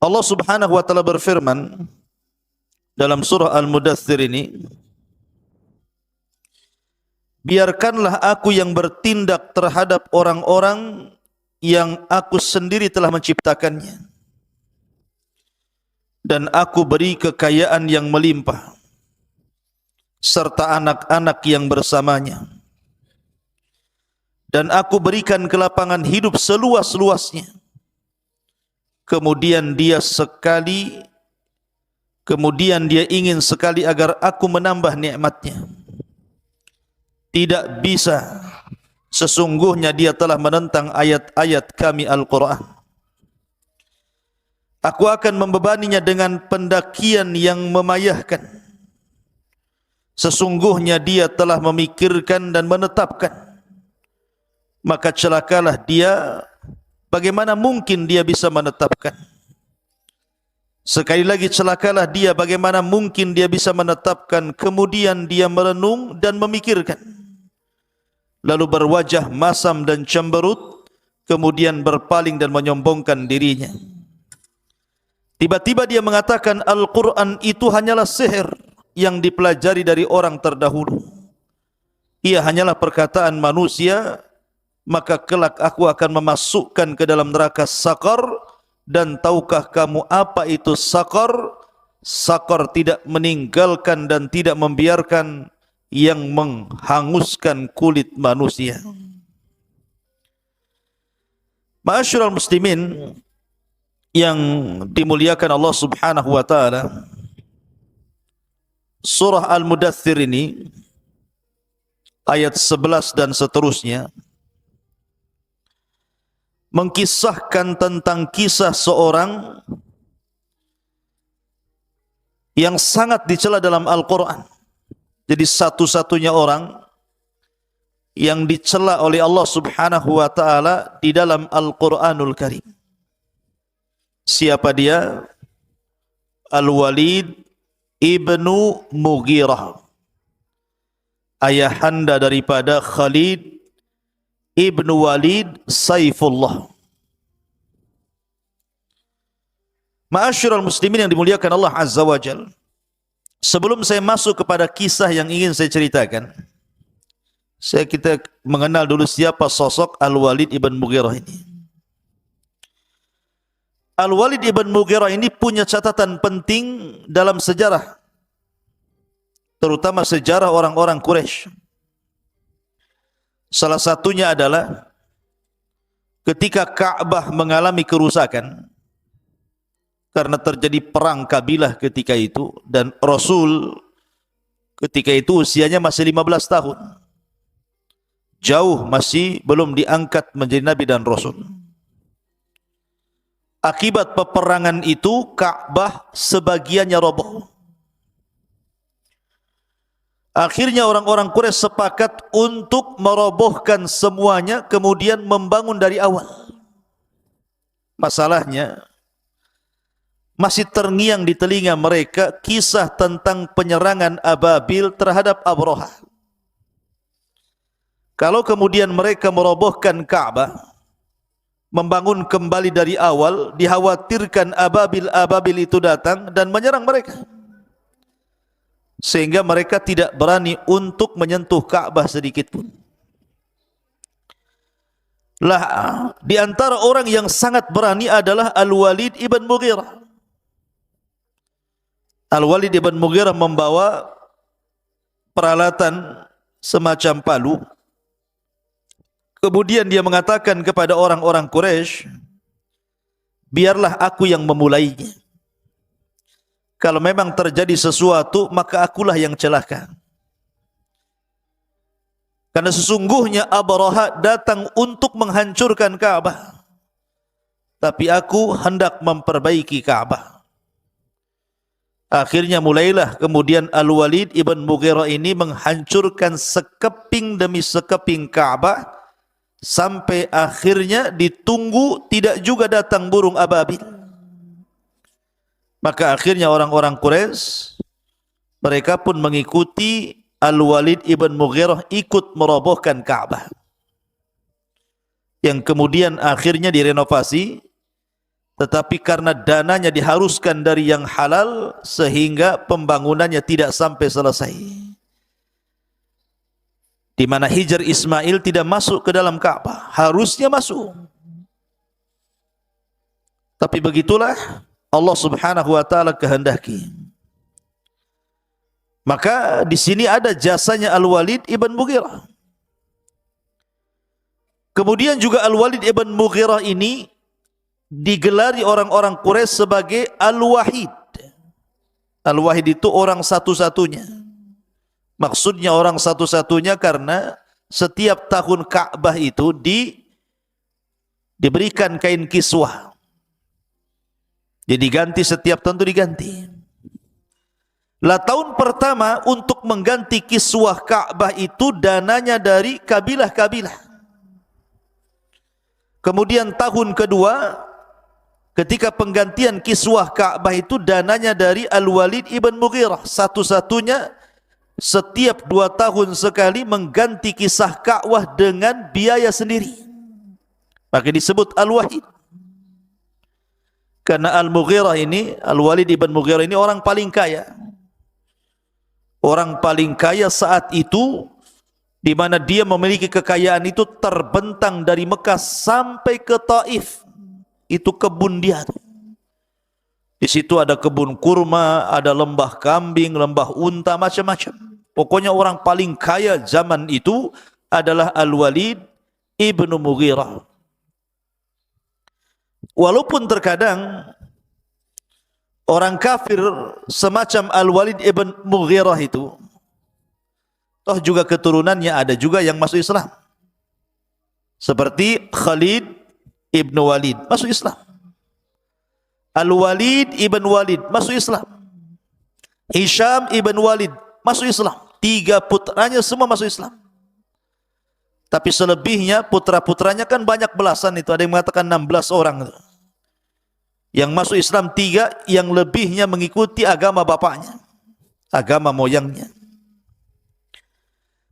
Allah Subhanahu wa taala berfirman dalam surah Al-Mudaththir ini, biarkanlah aku yang bertindak terhadap orang-orang yang aku sendiri telah menciptakannya, dan aku beri kekayaan yang melimpah serta anak-anak yang bersamanya, dan aku berikan kelapangan hidup seluas-luasnya. Kemudian dia ingin sekali agar aku menambah nikmatnya. Tidak bisa, sesungguhnya dia telah menentang ayat-ayat kami Al-Quran. Aku akan membebaninya dengan pendakian yang memayahkan. Sesungguhnya dia telah memikirkan dan menetapkan. Maka celakalah dia, bagaimana mungkin dia bisa menetapkan? Sekali lagi, celakalah dia, bagaimana mungkin dia bisa menetapkan? Kemudian dia merenung dan memikirkan, lalu berwajah masam dan cemberut, kemudian berpaling dan menyombongkan dirinya. Tiba-tiba dia mengatakan, Al-Quran itu hanyalah sihir yang dipelajari dari orang terdahulu. Ia hanyalah perkataan manusia, maka kelak aku akan memasukkan ke dalam neraka Saqar. Dan tahukah kamu apa itu Saqar? Saqar tidak meninggalkan dan tidak membiarkan yang menghanguskan kulit manusia. Ma'asyiral muslimin yang dimuliakan Allah Subhanahu wa taala, surah Al-Mudaththir ini ayat 11 dan seterusnya mengkisahkan tentang kisah seorang yang sangat dicela dalam Al-Quran. Jadi satu-satunya orang yang dicela oleh Allah Subhanahu wa taala di dalam Al-Quranul Karim. Siapa dia? Al-Walid ibnu Mughirah, ayahanda daripada Khalid ibnu Walid Saifullah. Ma'asyiral muslimin yang dimuliakan Allah Azza wa Jalla, sebelum saya masuk kepada kisah yang ingin saya ceritakan, kita mengenal dulu siapa sosok Al-Walid ibn Mughirah ini. Al-Walid ibn Mughirah ini punya catatan penting dalam sejarah, terutama sejarah orang-orang Quraisy. Salah satunya adalah ketika Ka'bah mengalami kerusakan karena terjadi perang kabilah ketika itu, dan Rasul ketika itu usianya masih 15 tahun. Jauh, masih belum diangkat menjadi nabi dan rasul. Akibat peperangan itu Ka'bah sebagiannya roboh. Akhirnya orang-orang Quraisy sepakat untuk merobohkan semuanya, kemudian membangun dari awal. Masalahnya, masih terngiang di telinga mereka kisah tentang penyerangan Ababil terhadap Abraha. Kalau kemudian mereka merobohkan Ka'bah, membangun kembali dari awal, dikhawatirkan Ababil itu datang dan menyerang mereka, sehingga mereka tidak berani untuk menyentuh Ka'bah sedikit pun. Lah, di antara orang yang sangat berani adalah Al-Walid ibn Mughirah. Al-Walid ibn Mughirah membawa peralatan semacam palu. Kemudian dia mengatakan kepada orang-orang Quraisy, biarlah aku yang memulainya. Kalau memang terjadi sesuatu, maka akulah yang celaka. Karena sesungguhnya Abraha datang untuk menghancurkan Ka'bah, tapi aku hendak memperbaiki Ka'bah. Akhirnya mulailah kemudian Al-Walid ibn Mughirah ini menghancurkan sekeping demi sekeping Ka'bah, sampai akhirnya ditunggu tidak juga datang burung ababil. Maka akhirnya orang-orang Quraisy, mereka pun mengikuti Al-Walid ibn Mughirah ikut merobohkan Ka'bah, yang kemudian akhirnya direnovasi tetapi karena dananya diharuskan dari yang halal sehingga pembangunannya tidak sampai selesai. Di mana Hijr Ismail tidak masuk ke dalam Ka'bah, harusnya masuk. Tapi begitulah Allah Subhanahu wa taala kehendaki. Maka di sini ada jasanya Al-Walid ibn Mughirah. Kemudian juga Al-Walid ibn Mughirah ini digelari orang-orang Quraisy sebagai Al-Wahid. Al-Wahid itu orang satu-satunya. Maksudnya orang satu-satunya karena setiap tahun Ka'bah itu diberikan kain kiswah. Jadi diganti setiap tahun itu diganti. Lah tahun pertama untuk mengganti kiswah Ka'bah itu dananya dari kabilah-kabilah. Kemudian tahun kedua ketika penggantian kiswah Ka'bah itu dananya dari Al-Walid ibn Mughirah, satu-satunya setiap 2 tahun sekali mengganti kisah Ka'bah dengan biaya sendiri. Maka disebut Al-Wahid. Karena Al-Mughirah ini, Al-Walid ibn Mughirah ini orang paling kaya. Orang paling kaya saat itu, di mana dia memiliki kekayaan itu terbentang dari Mekah sampai ke Taif. Itu kebun dia. Di situ ada kebun kurma, ada lembah kambing, lembah unta, macam-macam. Pokoknya orang paling kaya zaman itu adalah Al-Walid ibn Mughirah. Walaupun terkadang orang kafir semacam Al-Walid ibn Mughirah itu, toh juga keturunannya ada juga yang masuk Islam. Seperti Khalid ibn Walid masuk Islam. Al-Walid ibn Walid masuk Islam. Hisham ibn Walid masuk Islam. 3 putranya semua masuk Islam. Tapi selebihnya putra-putranya kan banyak belasan itu. Ada yang mengatakan 16 orang. Yang masuk Islam 3, yang lebihnya mengikuti agama bapaknya, agama moyangnya.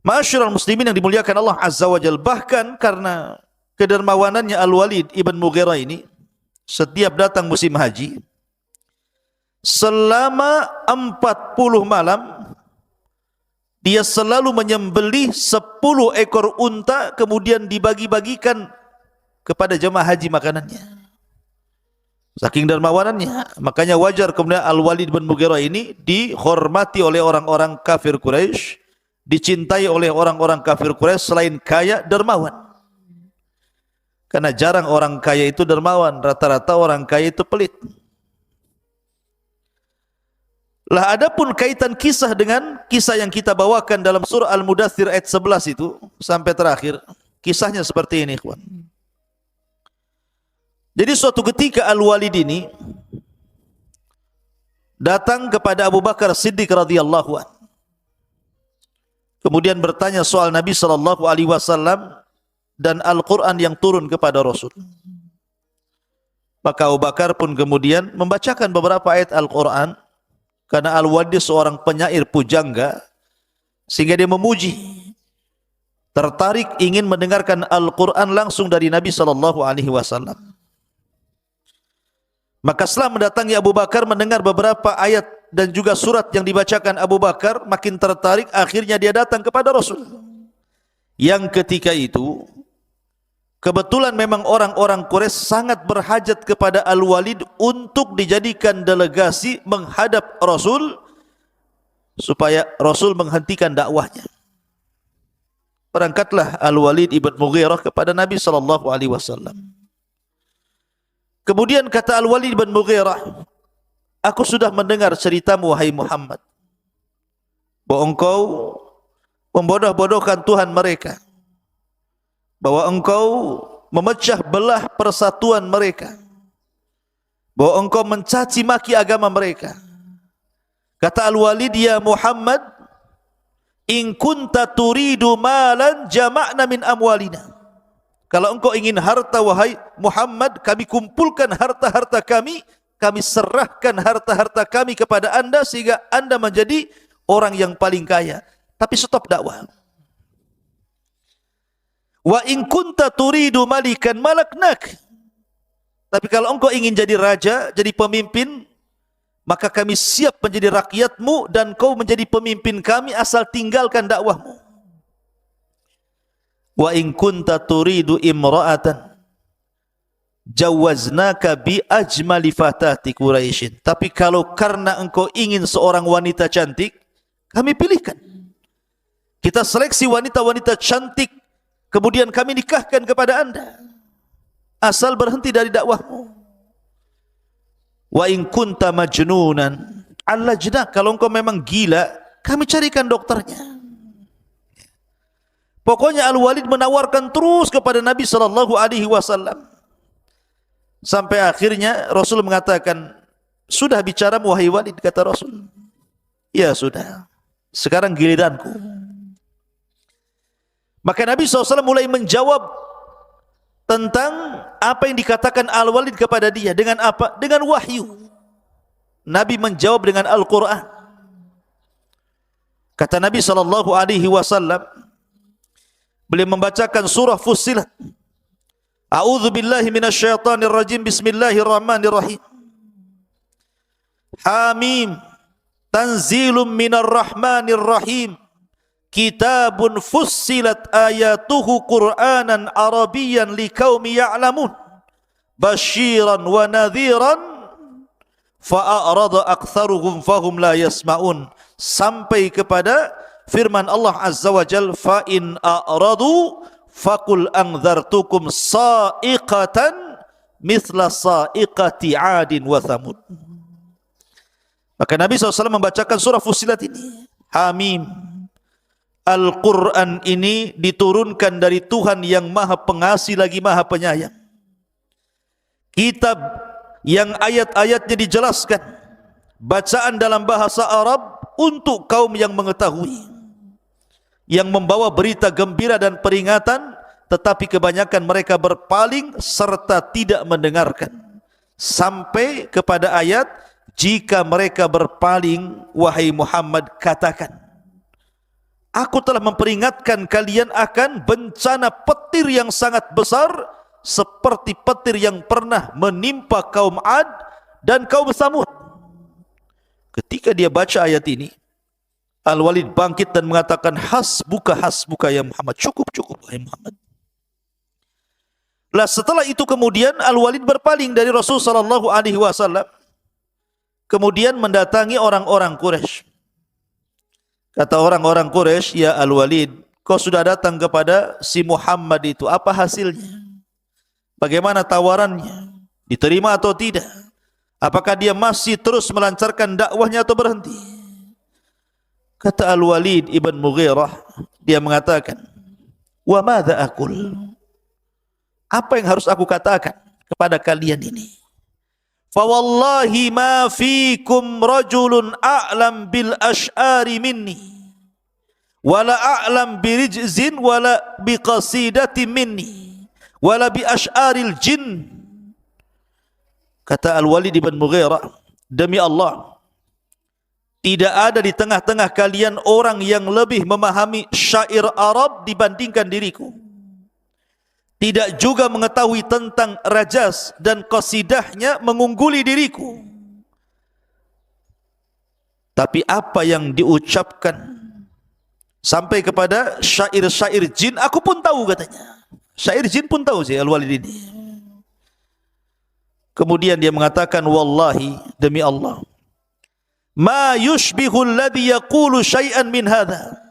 Ma'asyiral muslimin yang dimuliakan Allah Azza wa Jalla, bahkan karena kedermawanannya Al-Walid ibn Mughirah ini, setiap datang musim haji, selama 40 malam dia selalu menyembelih 10 ekor unta, kemudian dibagi-bagikan kepada jemaah haji makanannya. Saking dermawanannya, makanya wajar kemudian Al-Walid bin Mughirah ini dihormati oleh orang-orang kafir Quraisy, dicintai oleh orang-orang kafir Quraisy selain kaya, dermawan. Karena jarang orang kaya itu dermawan, rata-rata orang kaya itu pelit. Lah adapun kaitan kisah dengan kisah yang kita bawakan dalam surah Al-Mudaththir ayat 11 itu sampai terakhir, kisahnya seperti ini, ikhwan. Jadi suatu ketika Al-Walid ini datang kepada Abu Bakar Siddiq radhiyallahu anhu. Kemudian bertanya soal Nabi sallallahu alaihi wasallam dan Al-Qur'an yang turun kepada Rasul. Maka Abu Bakar pun kemudian membacakan beberapa ayat Al-Qur'an. Karena Al-Walid seorang penyair pujangga, sehingga dia memuji, tertarik ingin mendengarkan Al-Quran langsung dari Nabi SAW. Maka setelah mendatangi Abu Bakar, mendengar beberapa ayat dan juga surat yang dibacakan Abu Bakar, makin tertarik, akhirnya dia datang kepada Rasul. Yang ketika itu kebetulan memang orang-orang Quraisy sangat berhajat kepada Al-Walid untuk dijadikan delegasi menghadap Rasul supaya Rasul menghentikan dakwahnya. Berangkatlah Al-Walid ibn Mughirah kepada Nabi SAW. Kemudian kata Al-Walid ibn Mughirah, aku sudah mendengar ceritamu wahai Muhammad, bahwa engkau membodoh-bodohkan Tuhan mereka, bahwa engkau memecah belah persatuan mereka, bahwa engkau mencaci maki agama mereka. Kata Al-Walid, ya Muhammad, in kunta turidu malan jama'na min amwalina. Kalau engkau ingin harta wahai Muhammad, kami kumpulkan harta-harta kami, kami serahkan harta-harta kami kepada anda sehingga anda menjadi orang yang paling kaya. Tapi stop dakwah. Wa in kunta turidu malikan malaknak. Tapi kalau engkau ingin jadi raja, jadi pemimpin, maka kami siap menjadi rakyatmu dan kau menjadi pemimpin kami asal tinggalkan dakwahmu. Wa in kunta turidu imra'atan jawaznaka bi ajmali fatati Quraisyin. Tapi kalau karena engkau ingin seorang wanita cantik, kami pilihkan. Kita seleksi wanita-wanita cantik, kemudian kami nikahkan kepada anda. Asal berhenti dari dakwahmu. Wa in kunta majnunan allajna, kalau engkau memang gila, kami carikan dokternya. Pokoknya Al-Walid menawarkan terus kepada Nabi SAW. Sampai akhirnya Rasul mengatakan, sudah bicara wahai Walid, kata Rasul. Ya sudah, sekarang giliranku. Maka Nabi SAW mulai menjawab tentang apa yang dikatakan Al-Walid kepada dia. Dengan apa? Dengan wahyu. Nabi menjawab dengan Al-Quran. Kata Nabi SAW, beliau membacakan surah Fussilat. A'udzu billahi minasyaitonir rajim. Bismillahirrahmanirrahim. Hamim. Tanzilum minar rahmanir rahim. Kitabun fussilat ayatuhu Qur'anan Arabiyan liqaumi ya'lamun. Basyiran wa nadhiran fa'arada aktsaruhum fahum la yasma'un. Sampai kepada firman Allah Azza wa Jalla, fa in a'radu faqul anzartukum sa'iqatan mithla sa'iqati 'adin wa thamud. Maka Nabi SAW membacakan surah Fussilat ini. Hamim. Al-Quran ini diturunkan dari Tuhan yang maha pengasih lagi maha penyayang. Kitab yang ayat-ayatnya dijelaskan, bacaan dalam bahasa Arab untuk kaum yang mengetahui, yang membawa berita gembira dan peringatan, tetapi kebanyakan mereka berpaling serta tidak mendengarkan. Sampai kepada ayat, jika mereka berpaling, wahai Muhammad, katakan, aku telah memperingatkan kalian akan bencana petir yang sangat besar, seperti petir yang pernah menimpa kaum Ad dan kaum Samud. Ketika dia baca ayat ini, Al-Walid bangkit dan mengatakan, hasbuka hasbuka ya Muhammad. Cukup cukup wahai Muhammad. Lah setelah itu kemudian Al-Walid berpaling dari Rasul SAW. Kemudian mendatangi orang-orang Quraisy. Kata orang-orang Quraisy, ya Al-Walid, kau sudah datang kepada si Muhammad itu, apa hasilnya? Bagaimana tawarannya? Diterima atau tidak? Apakah dia masih terus melancarkan dakwahnya atau berhenti? Kata Al-Walid ibn Mughirah, dia mengatakan, wa madza aqul? Apa yang harus aku katakan kepada kalian ini? Fa wallahi ma fikum rajulun a'lam bil ash'ari minni wala a'lam bi rijzin wala bi qasidati minni wala bi ash'aril jin. Kata Al-Walid ibn Mughirah, demi Allah, tidak ada di tengah-tengah kalian orang yang lebih memahami syair Arab dibandingkan diriku. Tidak juga mengetahui tentang rajas dan qasidahnya mengungguli diriku. Tapi apa yang diucapkan sampai kepada syair-syair jin, aku pun tahu katanya. Syair jin pun tahu sih Al-Walid ini. Kemudian dia mengatakan, wallahi, demi Allah, ma yushbihu alladhi yaqulu syai'an min hadha.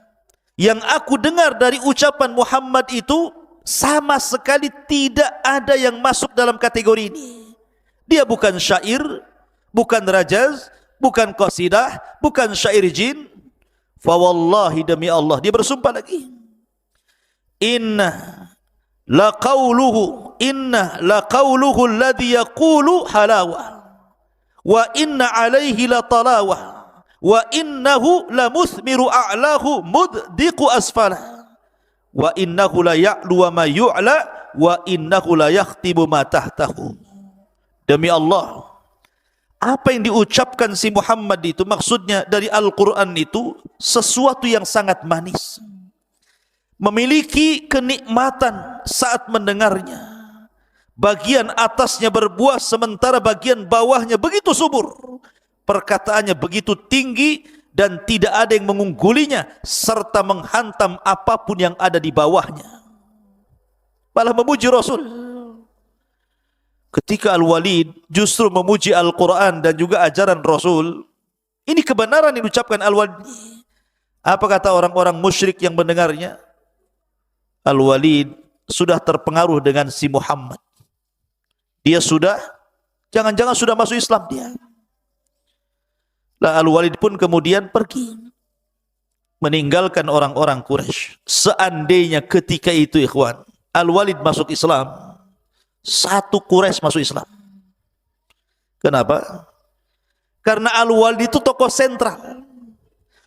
Yang aku dengar dari ucapan Muhammad itu sama sekali tidak ada yang masuk dalam kategori ini. Dia bukan syair, bukan rajaz, bukan qasidah, bukan syair jin. Fa wallahi, demi Allah, dia bersumpah lagi, inna la qawluhu alladhi yaqulu halawa wa inna alaihi la talawa wa innahu la muthmiru a'lahu muddiqu asfalah wa innahu la ya'lu wa ma yu'la wa innahu la yakhtibu ma tahtahu. Demi Allah, apa yang diucapkan si Muhammad itu, maksudnya dari Al-Quran itu, sesuatu yang sangat manis, memiliki kenikmatan saat mendengarnya, bagian atasnya berbuah sementara bagian bawahnya begitu subur. Perkataannya begitu tinggi dan tidak ada yang mengunggulinya serta menghantam apapun yang ada di bawahnya. Malah memuji Rasul. Ketika Al-Walid justru memuji Al-Quran dan juga ajaran Rasul, ini kebenaran yang diucapkan Al-Walid. Apa kata orang-orang musyrik yang mendengarnya? Al-Walid sudah terpengaruh dengan si Muhammad. Dia sudah, jangan-jangan sudah masuk Islam dia. Lah Al-Walid pun kemudian pergi, meninggalkan orang-orang Quraisy. Seandainya ketika itu ikhwan, Al-Walid masuk Islam, satu Quraisy masuk Islam. Kenapa? Karena Al-Walid itu tokoh sentral.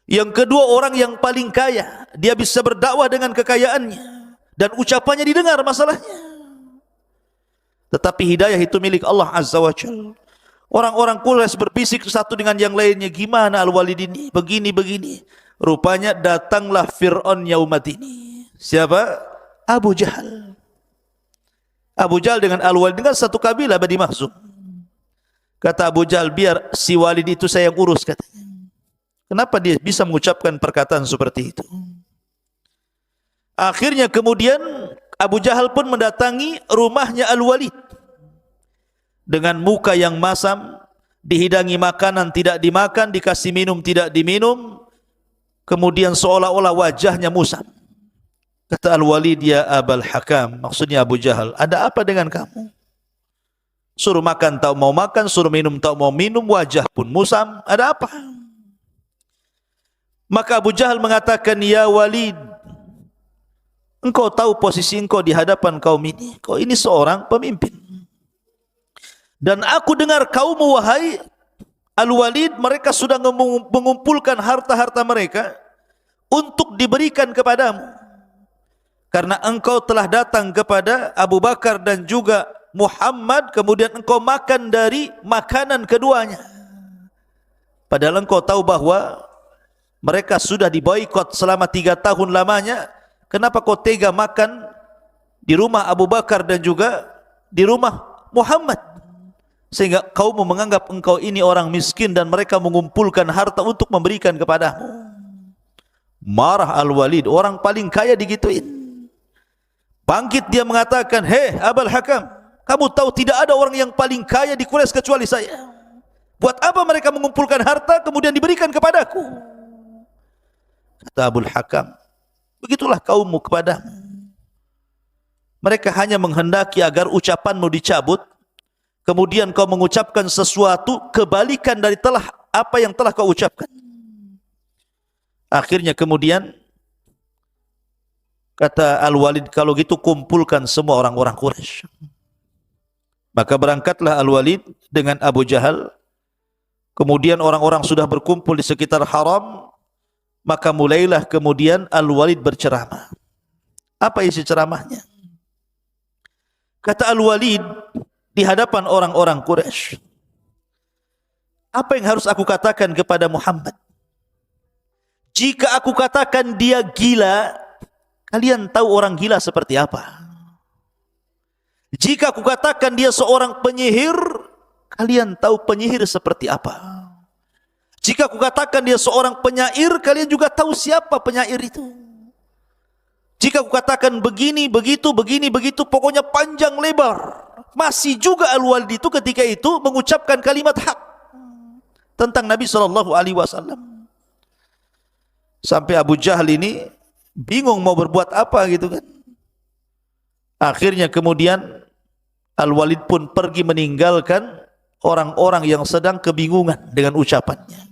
Yang kedua orang yang paling kaya. Dia bisa berdakwah dengan kekayaannya dan ucapannya didengar masalahnya. Tetapi hidayah itu milik Allah Azza wa Jalla. Orang-orang Quraisy berbisik satu dengan yang lainnya, gimana Al-Walid ini? Begini-begini. Rupanya datanglah Fir'aun yaumadini. Siapa? Abu Jahal. Abu Jahal dengan Al-Walid dengan satu kabilah Bani Makhzum. Kata Abu Jahal, biar si Walid itu saya yang urus katanya. Kenapa dia bisa mengucapkan perkataan seperti itu? Akhirnya kemudian Abu Jahal pun mendatangi rumahnya Al-Walid dengan muka yang masam, dihidangi makanan tidak dimakan, dikasih minum tidak diminum, kemudian seolah-olah wajahnya musam. Kata Al-Walid, ya Abal Hakam, maksudnya Abu Jahal, ada apa dengan kamu? Suruh makan tak mau makan, suruh minum tak mau minum, wajah pun musam, ada apa? Maka Abu Jahal mengatakan, ya Walid, engkau tahu posisi engkau di hadapan kaum ini. Kau ini seorang pemimpin. Dan aku dengar kaummu wahai Al-Walid, mereka sudah mengumpulkan harta-harta mereka untuk diberikan kepadamu. Karena engkau telah datang kepada Abu Bakar dan juga Muhammad, kemudian engkau makan dari makanan keduanya. Padahal engkau tahu bahwa mereka sudah diboikot selama 3 tahun lamanya. Kenapa kau tega makan di rumah Abu Bakar dan juga di rumah Muhammad? Sehingga kaummu menganggap engkau ini orang miskin dan mereka mengumpulkan harta untuk memberikan kepadamu. Marah Al-Walid, orang paling kaya digituin. Bangkit dia mengatakan, hei Abul Hakam, kamu tahu tidak ada orang yang paling kaya di Quraisy kecuali saya. Buat apa mereka mengumpulkan harta kemudian diberikan kepadaku? Kata Abul Hakam, begitulah kaummu kepadamu. Mereka hanya menghendaki agar ucapanmu dicabut, kemudian kau mengucapkan sesuatu kebalikan dari apa yang telah kau ucapkan. Akhirnya kemudian kata Al-Walid, kalau gitu kumpulkan semua orang-orang Quraisy. Maka berangkatlah Al-Walid dengan Abu Jahal. Kemudian orang-orang sudah berkumpul di sekitar haram. Maka mulailah kemudian Al-Walid berceramah. Apa isi ceramahnya? Kata Al-Walid di hadapan orang-orang Quraisy, apa yang harus aku katakan kepada Muhammad? Jika aku katakan dia gila, kalian tahu orang gila seperti apa? Jika aku katakan dia seorang penyihir, kalian tahu penyihir seperti apa? Jika aku katakan dia seorang penyair, kalian juga tahu siapa penyair itu. Jika aku katakan begini, begitu, begini, begitu, pokoknya panjang lebar. Masih juga Al-Walid itu ketika itu mengucapkan kalimat hak tentang Nabi SAW. Sampai Abu Jahal ini bingung mau berbuat apa gitu kan. Akhirnya kemudian Al-Walid pun pergi meninggalkan orang-orang yang sedang kebingungan dengan ucapannya.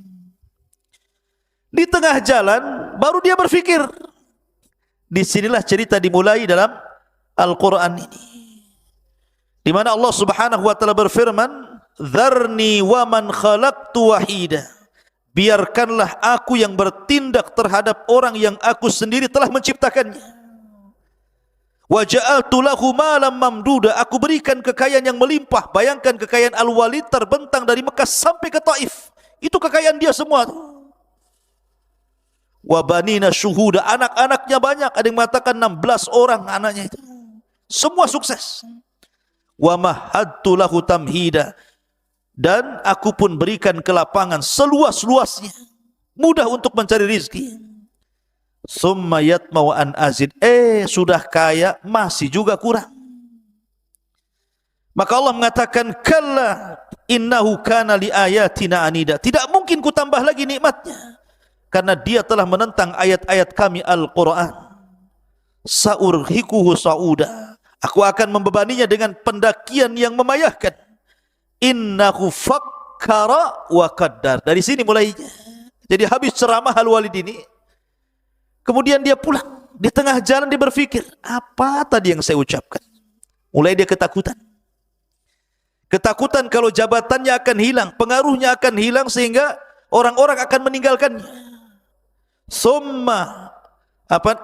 Di tengah jalan baru dia berfikir. Disinilah cerita dimulai dalam Al-Quran ini, di mana Allah Subhanahu wa taala berfirman, "Dzarni wa man khalaqtu wahida." Biarkanlah aku yang bertindak terhadap orang yang aku sendiri telah menciptakannya. Wa ja'altu lahu malam mamduda. Aku berikan kekayaan yang melimpah. Bayangkan kekayaan Al-Walid terbentang dari Mekah sampai ke Taif. Itu kekayaan dia semua. Wa banina syuhuda. Anak-anaknya banyak. Ada yang mengatakan 16 orang anaknya itu. Semua sukses. wa mahadtu lahu tamhida, dan aku pun berikan kelapangan seluas-luasnya, mudah untuk mencari rizki. Summa yatma'u an azid, sudah kaya masih juga kurang. Maka Allah mengatakan, kalla innahu kana li ayatina anida, tidak mungkin ku tambah lagi nikmatnya, karena dia telah menentang ayat-ayat kami Al-Quran. Sa'urhikuhu sa'uda, aku akan membebaninya dengan pendakian yang memayahkan. Innahu fakkara wa qaddar. Dari sini mulainya. Jadi habis ceramah Al-Walid ini, kemudian dia pulang. Di tengah jalan dia berpikir, apa tadi yang saya ucapkan? Mulai dia ketakutan. Ketakutan kalau jabatannya akan hilang, pengaruhnya akan hilang, sehingga orang-orang akan meninggalkannya. Summa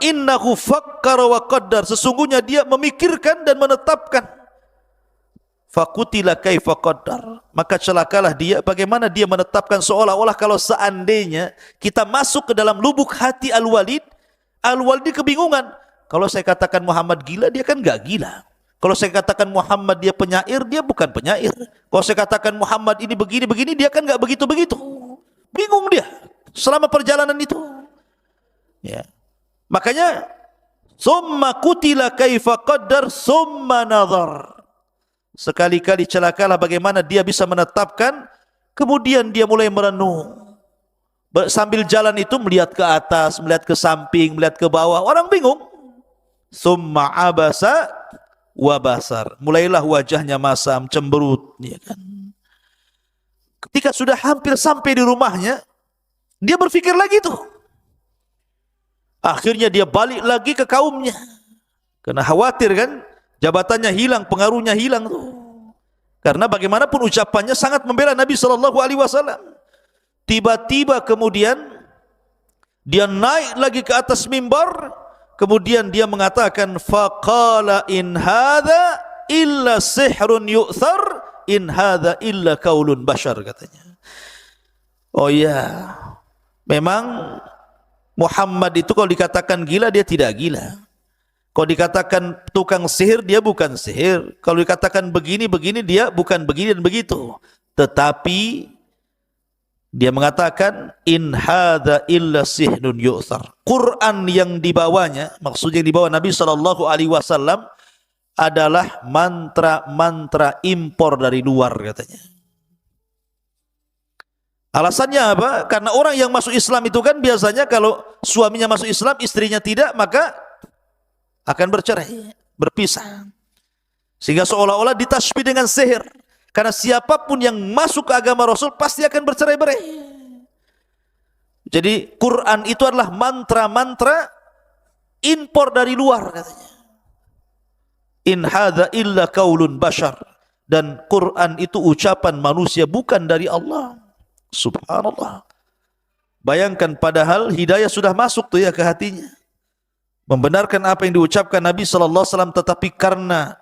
innahu fakkara wa qaddar, sesungguhnya dia memikirkan dan menetapkan. Fakutila kaifa qaddar, maka celakalah dia, bagaimana dia menetapkan, seolah-olah kalau seandainya kita masuk ke dalam lubuk hati Al-Walid, Al-Walid kebingungan. Kalau saya katakan Muhammad gila, dia kan enggak gila. Kalau saya katakan Muhammad dia penyair, dia bukan penyair. Kalau saya katakan Muhammad ini begini-begini, dia kan enggak begitu-begitu. Bingung dia selama perjalanan itu. Ya. Makanya summa kutila kaifa qaddar summa nazar. Sekali-kali celakalah bagaimana dia bisa menetapkan, kemudian dia mulai merenung. Sambil jalan itu melihat ke atas, melihat ke samping, melihat ke bawah. Orang bingung. Summa abasa wa basar. Mulailah wajahnya masam, cemberut, ya kan. Ketika sudah hampir sampai di rumahnya, dia berpikir lagi tuh. Akhirnya dia balik lagi ke kaumnya, karena khawatir kan, jabatannya hilang, pengaruhnya hilang tuh. Karena bagaimanapun ucapannya sangat membela Nabi SAW. Tiba-tiba kemudian dia naik lagi ke atas mimbar, kemudian dia mengatakan, faqala in hadza illa sihrun yu'thar, in hadza illa qaulun bashar, katanya. Oh ya, memang Muhammad itu kalau dikatakan gila, dia tidak gila. Kalau dikatakan tukang sihir, dia bukan sihir. Kalau dikatakan begini-begini, dia bukan begini dan begitu. Tetapi dia mengatakan, in hadza illa sihrun yu'thar. Quran yang dibawanya, maksudnya yang dibawa Nabi SAW, adalah mantra-mantra impor dari luar, katanya. Alasannya apa? Karena orang yang masuk Islam itu kan biasanya kalau suaminya masuk Islam, istrinya tidak, maka akan bercerai, berpisah. Sehingga seolah-olah ditasbih dengan sihir. Karena siapapun yang masuk ke agama Rasul pasti akan bercerai-berai. Jadi Quran itu adalah mantra-mantra impor dari luar, katanya. In hadza illa qaulun bashar. Dan Quran itu ucapan manusia, bukan dari Allah. Subhanallah. Bayangkan, padahal hidayah sudah masuk tuh ya ke hatinya, membenarkan apa yang diucapkan Nabi SAW, tetapi karena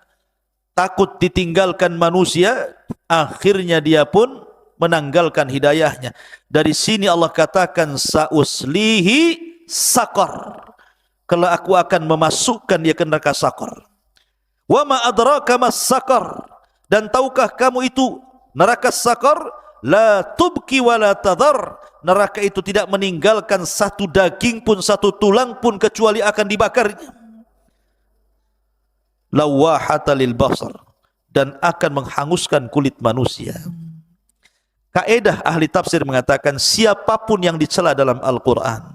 takut ditinggalkan manusia, akhirnya dia pun menanggalkan hidayahnya. Dari sini Allah katakan, sa'uslihi saqar, kalau aku akan memasukkan dia ke neraka saqar. Wa ma adraka mas saqar, dan tahukah kamu itu neraka saqar? La tubki wa la tadhar, neraka itu tidak meninggalkan satu daging pun, satu tulang pun, kecuali akan dibakarnya. Lawahata lil basar, dan akan menghanguskan kulit manusia. Kaedah ahli tafsir mengatakan, siapapun yang dicela dalam Al-Quran,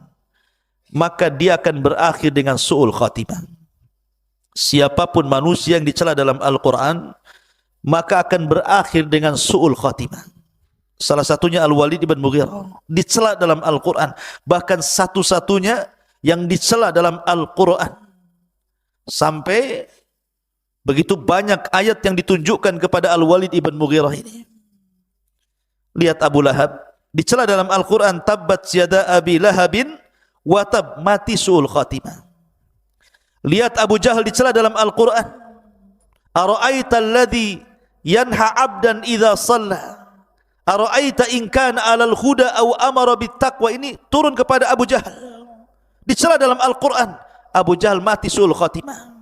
maka dia akan berakhir dengan su'ul khatimah. Siapapun manusia yang dicela dalam Al-Quran, maka akan berakhir dengan su'ul khatimah. Salah satunya Al-Walid ibn Mughirah dicela dalam Al-Quran, bahkan satu-satunya yang dicela dalam Al-Quran. Sampai begitu banyak ayat yang ditunjukkan kepada Al-Walid ibn Mughirah ini. Lihat Abu Lahab dicela dalam Al-Quran, tabbat yada abi lahabin wa tab, mati su'ul khatimah. Lihat Abu Jahal dicela dalam Al-Quran, ara'aita alladhi yanha abdan idha salla, ara'aita in kana 'alal huda aw amara bit taqwa. Ini turun kepada Abu Jahal, dicela dalam Al-Quran. Abu Jahal mati su'ul khatimah.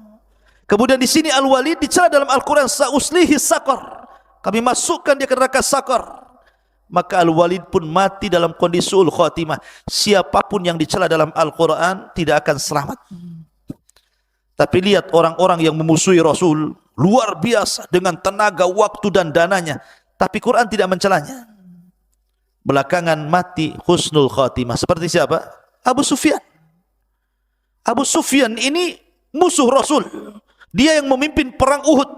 Kemudian di sini Al-Walid dicela dalam Al-Quran, sa'uslihi saqar, kami masukkan dia ke neraka saqar. Maka Al-Walid pun mati dalam kondisi su'ul khatimah. Siapapun yang dicela dalam Al-Quran tidak akan selamat. Tapi lihat orang-orang yang memusuhi Rasul luar biasa dengan tenaga, waktu dan dananya, tapi Quran tidak mencelanya. Belakangan mati husnul khatimah. Seperti siapa? Abu Sufyan. Abu Sufyan ini musuh Rasul. Dia yang memimpin perang Uhud.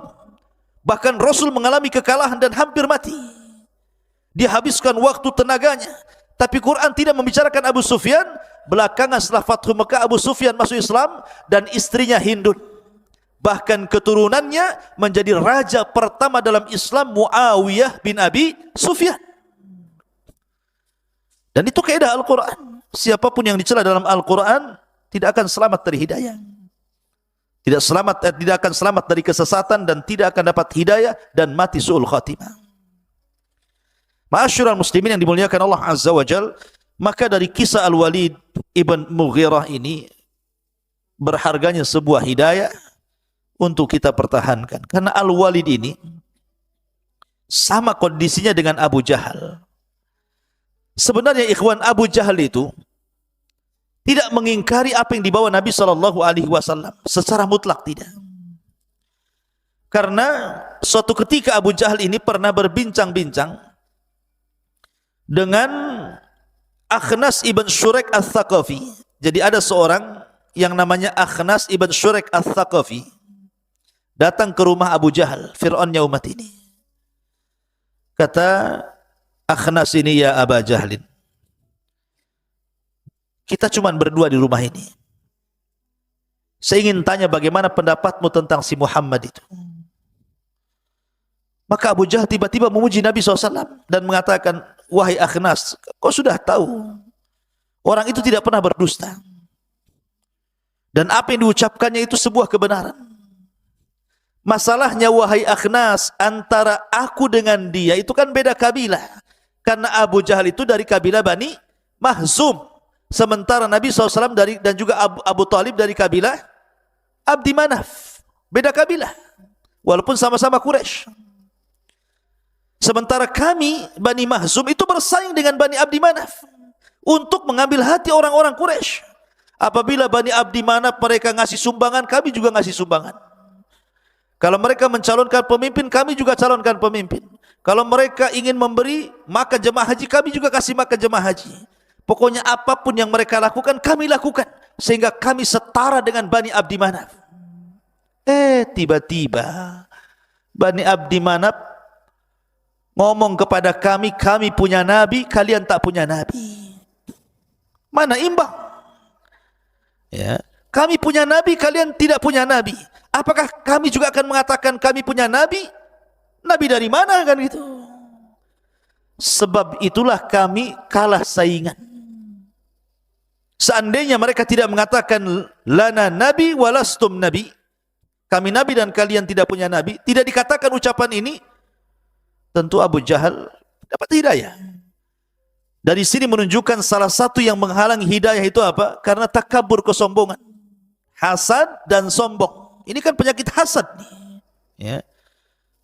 Bahkan Rasul mengalami kekalahan dan hampir mati. Dia habiskan waktu tenaganya. Tapi Quran tidak membicarakan Abu Sufyan. Belakangan setelah Fathu Mekah, Abu Sufyan masuk Islam dan istrinya Hindun. Bahkan keturunannya menjadi raja pertama dalam Islam, Muawiyah bin Abi Sufyan. Dan itu kaidah Al-Quran. Siapapun yang dicela dalam Al-Quran tidak akan selamat dari hidayah. Tidak akan selamat dari kesesatan dan tidak akan dapat hidayah dan mati su'ul khatimah. Ma'asyiral muslimin yang dimuliakan Allah Azza wa Jal, maka dari kisah Al-Walid ibn Mughirah ini berharganya sebuah hidayah untuk kita pertahankan. Karena Al-Walid ini sama kondisinya dengan Abu Jahal. Sebenarnya ikhwan, Abu Jahal itu tidak mengingkari apa yang dibawa Nabi SAW secara mutlak, tidak. Karena suatu ketika Abu Jahal ini pernah berbincang-bincang dengan Akhnas ibn Syurek al-Thaqafi. Jadi ada seorang yang namanya Akhnas ibn Syurek al-Thaqafi datang ke rumah Abu Jahal, Fir'aunnya umat ini. Kata Akhnas ini, ya Aba Jahlin, kita cuma berdua di rumah ini. Saya ingin tanya bagaimana pendapatmu tentang si Muhammad itu. Maka Abu Jahal tiba-tiba memuji Nabi SAW dan mengatakan, wahai Akhnas, kau sudah tahu orang itu tidak pernah berdusta. Dan apa yang diucapkannya itu sebuah kebenaran. Masalahnya wahai Akhnas, antara aku dengan dia itu kan beda kabilah. Karena Abu Jahal itu dari kabilah Bani Mahzum. Sementara Nabi SAW dan juga Abu Talib dari kabilah Abdi Manaf. Beda kabilah. Walaupun sama-sama Quraisy. Sementara kami, Bani Mahzum, itu bersaing dengan Bani Abdi Manaf untuk mengambil hati orang-orang Quraisy. Apabila Bani Abdi Manaf mereka ngasih sumbangan, kami juga ngasih sumbangan. Kalau mereka mencalonkan pemimpin, kami juga calonkan pemimpin. Kalau mereka ingin memberi makan jemaah haji, kami juga kasih makan jemaah haji. Pokoknya apapun yang mereka lakukan, kami lakukan. Sehingga kami setara dengan Bani Abdi Manaf. Tiba-tiba Bani Abdi Manaf ngomong kepada kami, kami punya nabi, kalian tak punya nabi. Mana imbang? Ya, kami punya nabi, kalian tidak punya nabi. Apakah kami juga akan mengatakan kami punya nabi? Nabi dari mana kan gitu? Sebab itulah kami kalah saingan. Seandainya mereka tidak mengatakan lana nabi walastum nabi, kami nabi dan kalian tidak punya nabi, tidak dikatakan ucapan ini, tentu Abu Jahal dapat hidayah. Dari sini menunjukkan salah satu yang menghalangi hidayah itu apa? Karena takabur, kesombongan, hasad dan sombong. Ini kan penyakit hasad. Ya.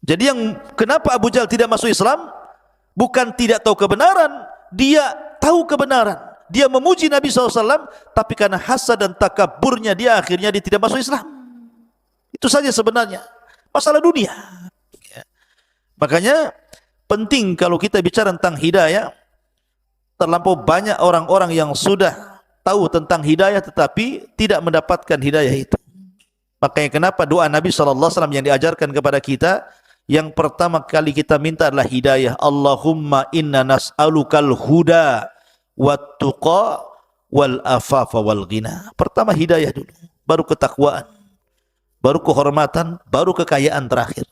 Jadi yang kenapa Abu Jahal tidak masuk Islam? Bukan tidak tahu kebenaran, dia tahu kebenaran. Dia memuji Nabi SAW, tapi karena hasad dan takaburnya dia akhirnya dia tidak masuk Islam. Itu saja sebenarnya. Masalah dunia. Ya. Makanya penting kalau kita bicara tentang hidayah, terlampau banyak orang-orang yang sudah tahu tentang hidayah tetapi tidak mendapatkan hidayah itu. Makanya kenapa doa Nabi SAW yang diajarkan kepada kita, yang pertama kali kita minta adalah hidayah. Allahumma inna nas'alukal huda wat tuqa wal afafa wal ghina. Pertama hidayah dulu, baru ketakwaan, baru kehormatan, baru kekayaan terakhir.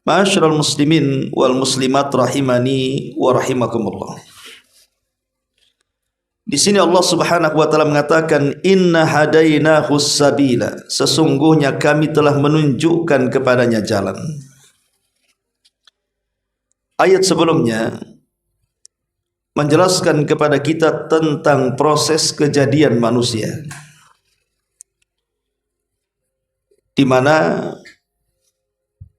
Ma'asyiral muslimin wal muslimat rahimani wa rahimakumullah. Di sini Allah Subhanahu wa taala mengatakan, inna hadainahus sabila, sesungguhnya kami telah menunjukkan kepadanya jalan. Ayat sebelumnya menjelaskan kepada kita tentang proses kejadian manusia. di mana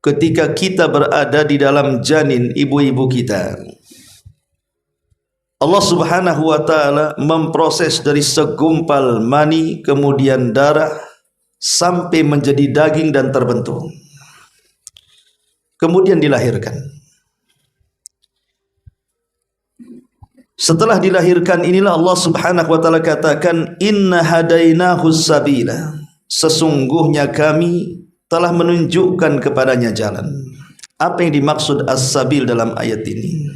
ketika kita berada di dalam janin ibu-ibu kita, Allah Subhanahu wa taala memproses dari segumpal mani kemudian darah sampai menjadi daging dan terbentuk. Kemudian dilahirkan. Setelah dilahirkan inilah Allah Subhanahu wa taala katakan, inna hadainahu sabila, sesungguhnya kami telah menunjukkan kepadanya jalan. Apa yang dimaksud as-sabil dalam ayat ini?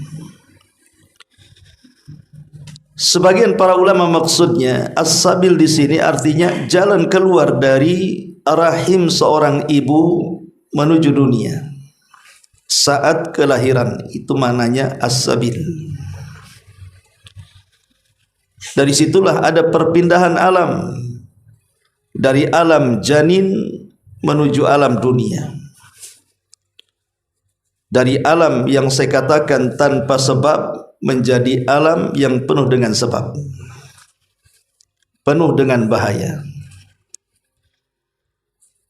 Sebagian para ulama maksudnya as-sabil di sini artinya jalan keluar dari rahim seorang ibu menuju dunia saat kelahiran, itu maknanya as-sabil. Dari situlah ada perpindahan alam dari alam janin menuju alam dunia, dari alam yang saya katakan tanpa sebab menjadi alam yang penuh dengan sebab, penuh dengan bahaya.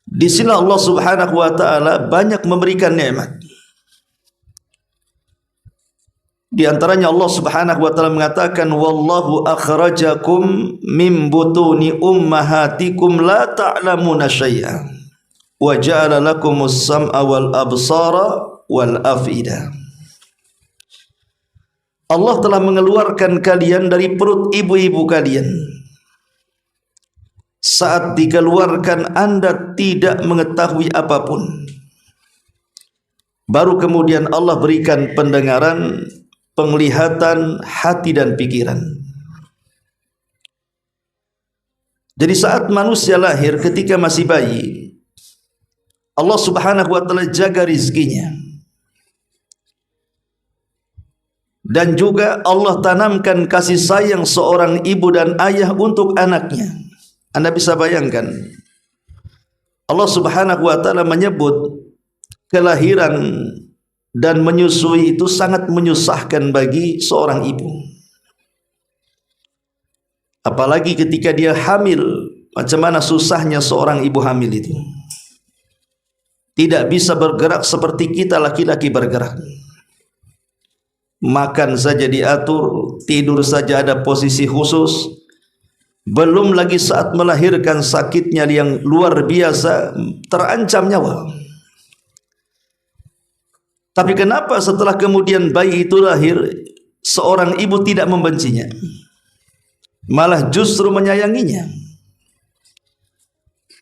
Di sini Allah Subhanahu wa taala banyak memberikan nikmat. Di antaranya Allah Subhanahu wa taala mengatakan, wallahu akhrajakum min butuni ummahatikum la ta'lamuna syai'an wa ja'ala lakumus sam'a wal absara wal afida. Allah telah mengeluarkan kalian dari perut ibu-ibu kalian. Saat dikeluarkan Anda tidak mengetahui apapun. Baru kemudian Allah berikan pendengaran, penglihatan, hati dan pikiran. Jadi saat manusia lahir ketika masih bayi, Allah Subhanahu wa taala jaga rizkinya. Dan juga Allah tanamkan kasih sayang seorang ibu dan ayah untuk anaknya. Anda bisa bayangkan, Allah Subhanahu wa taala menyebut kelahiran dan menyusui itu sangat menyusahkan bagi seorang ibu. Apalagi ketika dia hamil, macam mana susahnya seorang ibu hamil itu. Tidak bisa bergerak seperti kita laki-laki bergerak. Makan saja diatur, tidur saja ada posisi khusus. Belum lagi saat melahirkan sakitnya yang luar biasa, terancam nyawa. Tapi kenapa setelah kemudian bayi itu lahir, seorang ibu tidak membencinya, malah justru menyayanginya?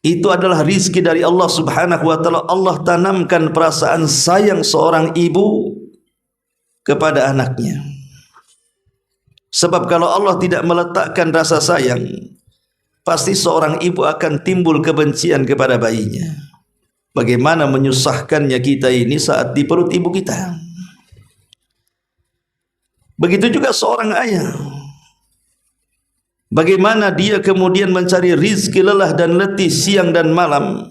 Itu adalah rizki dari Allah Subhanahu wa taala. Allah tanamkan perasaan sayang seorang ibu kepada anaknya. Sebab kalau Allah tidak meletakkan rasa sayang, pasti seorang ibu akan timbul kebencian kepada bayinya. Bagaimana menyusahkannya kita ini saat di perut ibu kita. Begitu juga seorang ayah. Bagaimana dia kemudian mencari rizki lelah dan letih siang dan malam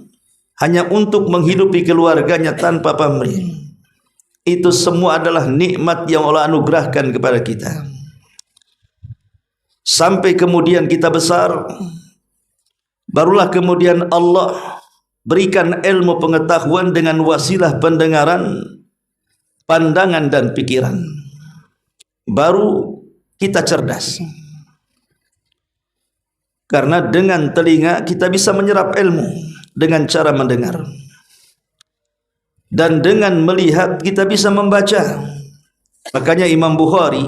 hanya untuk menghidupi keluarganya tanpa pamrih. Itu semua adalah nikmat yang Allah anugerahkan kepada kita. Sampai kemudian kita besar, barulah kemudian Allah berikan ilmu pengetahuan dengan wasilah pendengaran, pandangan dan pikiran. Baru kita cerdas. Karena dengan telinga kita bisa menyerap ilmu dengan cara mendengar. Dan dengan melihat kita bisa membaca. Makanya Imam Bukhari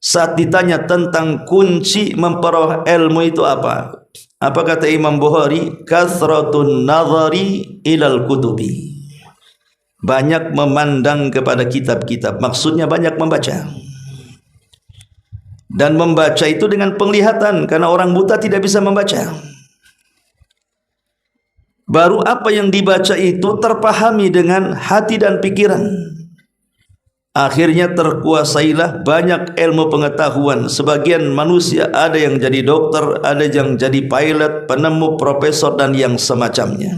saat ditanya tentang kunci memperoleh ilmu itu apa? Apa kata Imam Bukhari? Kathratun nazari ilal kutubi. Banyak memandang kepada kitab-kitab. Maksudnya banyak membaca. Dan membaca itu dengan penglihatan, karena orang buta tidak bisa membaca. Baru apa yang dibaca itu terpahami dengan hati dan pikiran. Akhirnya terkuasailah banyak ilmu pengetahuan. Sebagian manusia ada yang jadi dokter, ada yang jadi pilot, penemu, profesor dan yang semacamnya.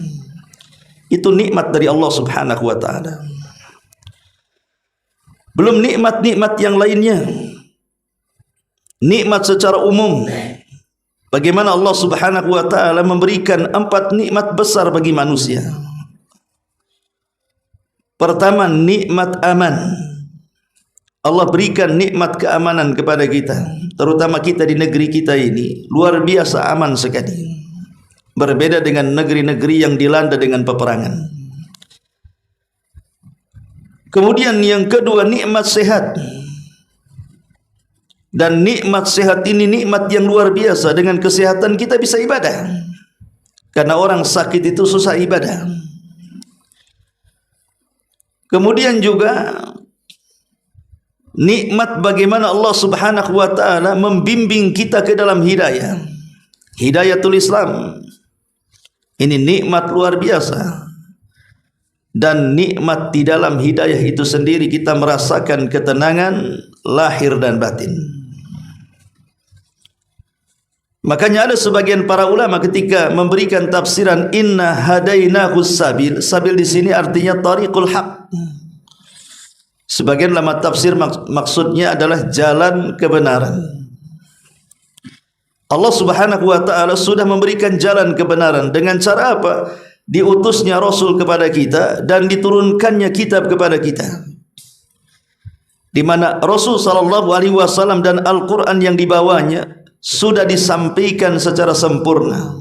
Itu nikmat dari Allah Subhanahu wa taala. Belum nikmat-nikmat yang lainnya. Nikmat secara umum. bagaimana Allah Subhanahu wa taala memberikan 4 nikmat besar bagi manusia. Pertama, nikmat aman. Allah berikan nikmat keamanan kepada kita, terutama kita di negeri kita ini luar biasa aman sekali. Berbeda dengan negeri-negeri yang dilanda dengan peperangan. Kemudian yang kedua, nikmat sehat. Dan nikmat sehat ini nikmat yang luar biasa. Dengan kesehatan kita bisa ibadah. Karena orang sakit itu susah ibadah. Kemudian juga nikmat bagaimana Allah Subhanahu wa taala membimbing kita ke dalam hidayah. Hidayatul Islam. Ini nikmat luar biasa. Dan nikmat di dalam hidayah itu sendiri kita merasakan ketenangan lahir dan batin. Makanya ada sebagian para ulama ketika memberikan tafsiran inna hadainahus sabil. Sabil di sini artinya tariqul haq. Sebagian ulama tafsir maksudnya adalah jalan kebenaran. Allah Subhanahu wa taala sudah memberikan jalan kebenaran dengan cara apa? Diutusnya Rasul kepada kita dan diturunkannya kitab kepada kita. Di mana Rasul sallallahu alaihi wasallam dan Al-Qur'an yang dibawanya sudah disampaikan secara sempurna.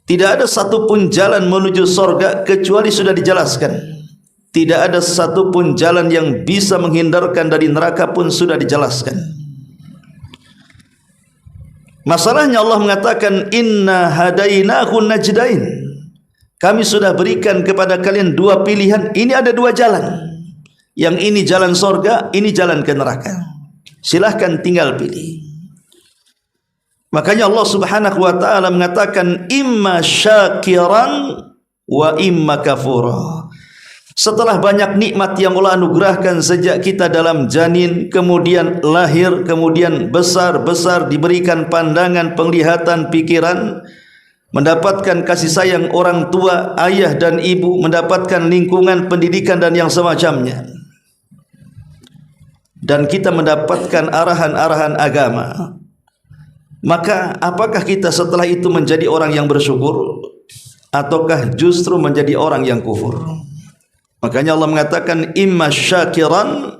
Tidak ada satupun jalan menuju surga kecuali sudah dijelaskan. Tidak ada satupun jalan yang bisa menghindarkan dari neraka pun sudah dijelaskan. Masalahnya Allah mengatakan inna hadainahu najdain. Kami sudah berikan kepada kalian 2 pilihan. Ini ada 2 jalan. Yang ini jalan surga, ini jalan ke neraka. Silahkan tinggal pilih. Makanya Allah Subhanahu wa taala mengatakan imma syakiran wa imma kafura. Setelah banyak nikmat yang Allah anugerahkan sejak kita dalam janin, kemudian lahir, kemudian besar-besar, diberikan pandangan, penglihatan, pikiran, mendapatkan kasih sayang orang tua, ayah dan ibu, mendapatkan lingkungan pendidikan dan yang semacamnya. Dan kita mendapatkan arahan-arahan agama. Maka apakah kita setelah itu menjadi orang yang bersyukur ataukah justru menjadi orang yang kufur? Makanya Allah mengatakan imma syakiran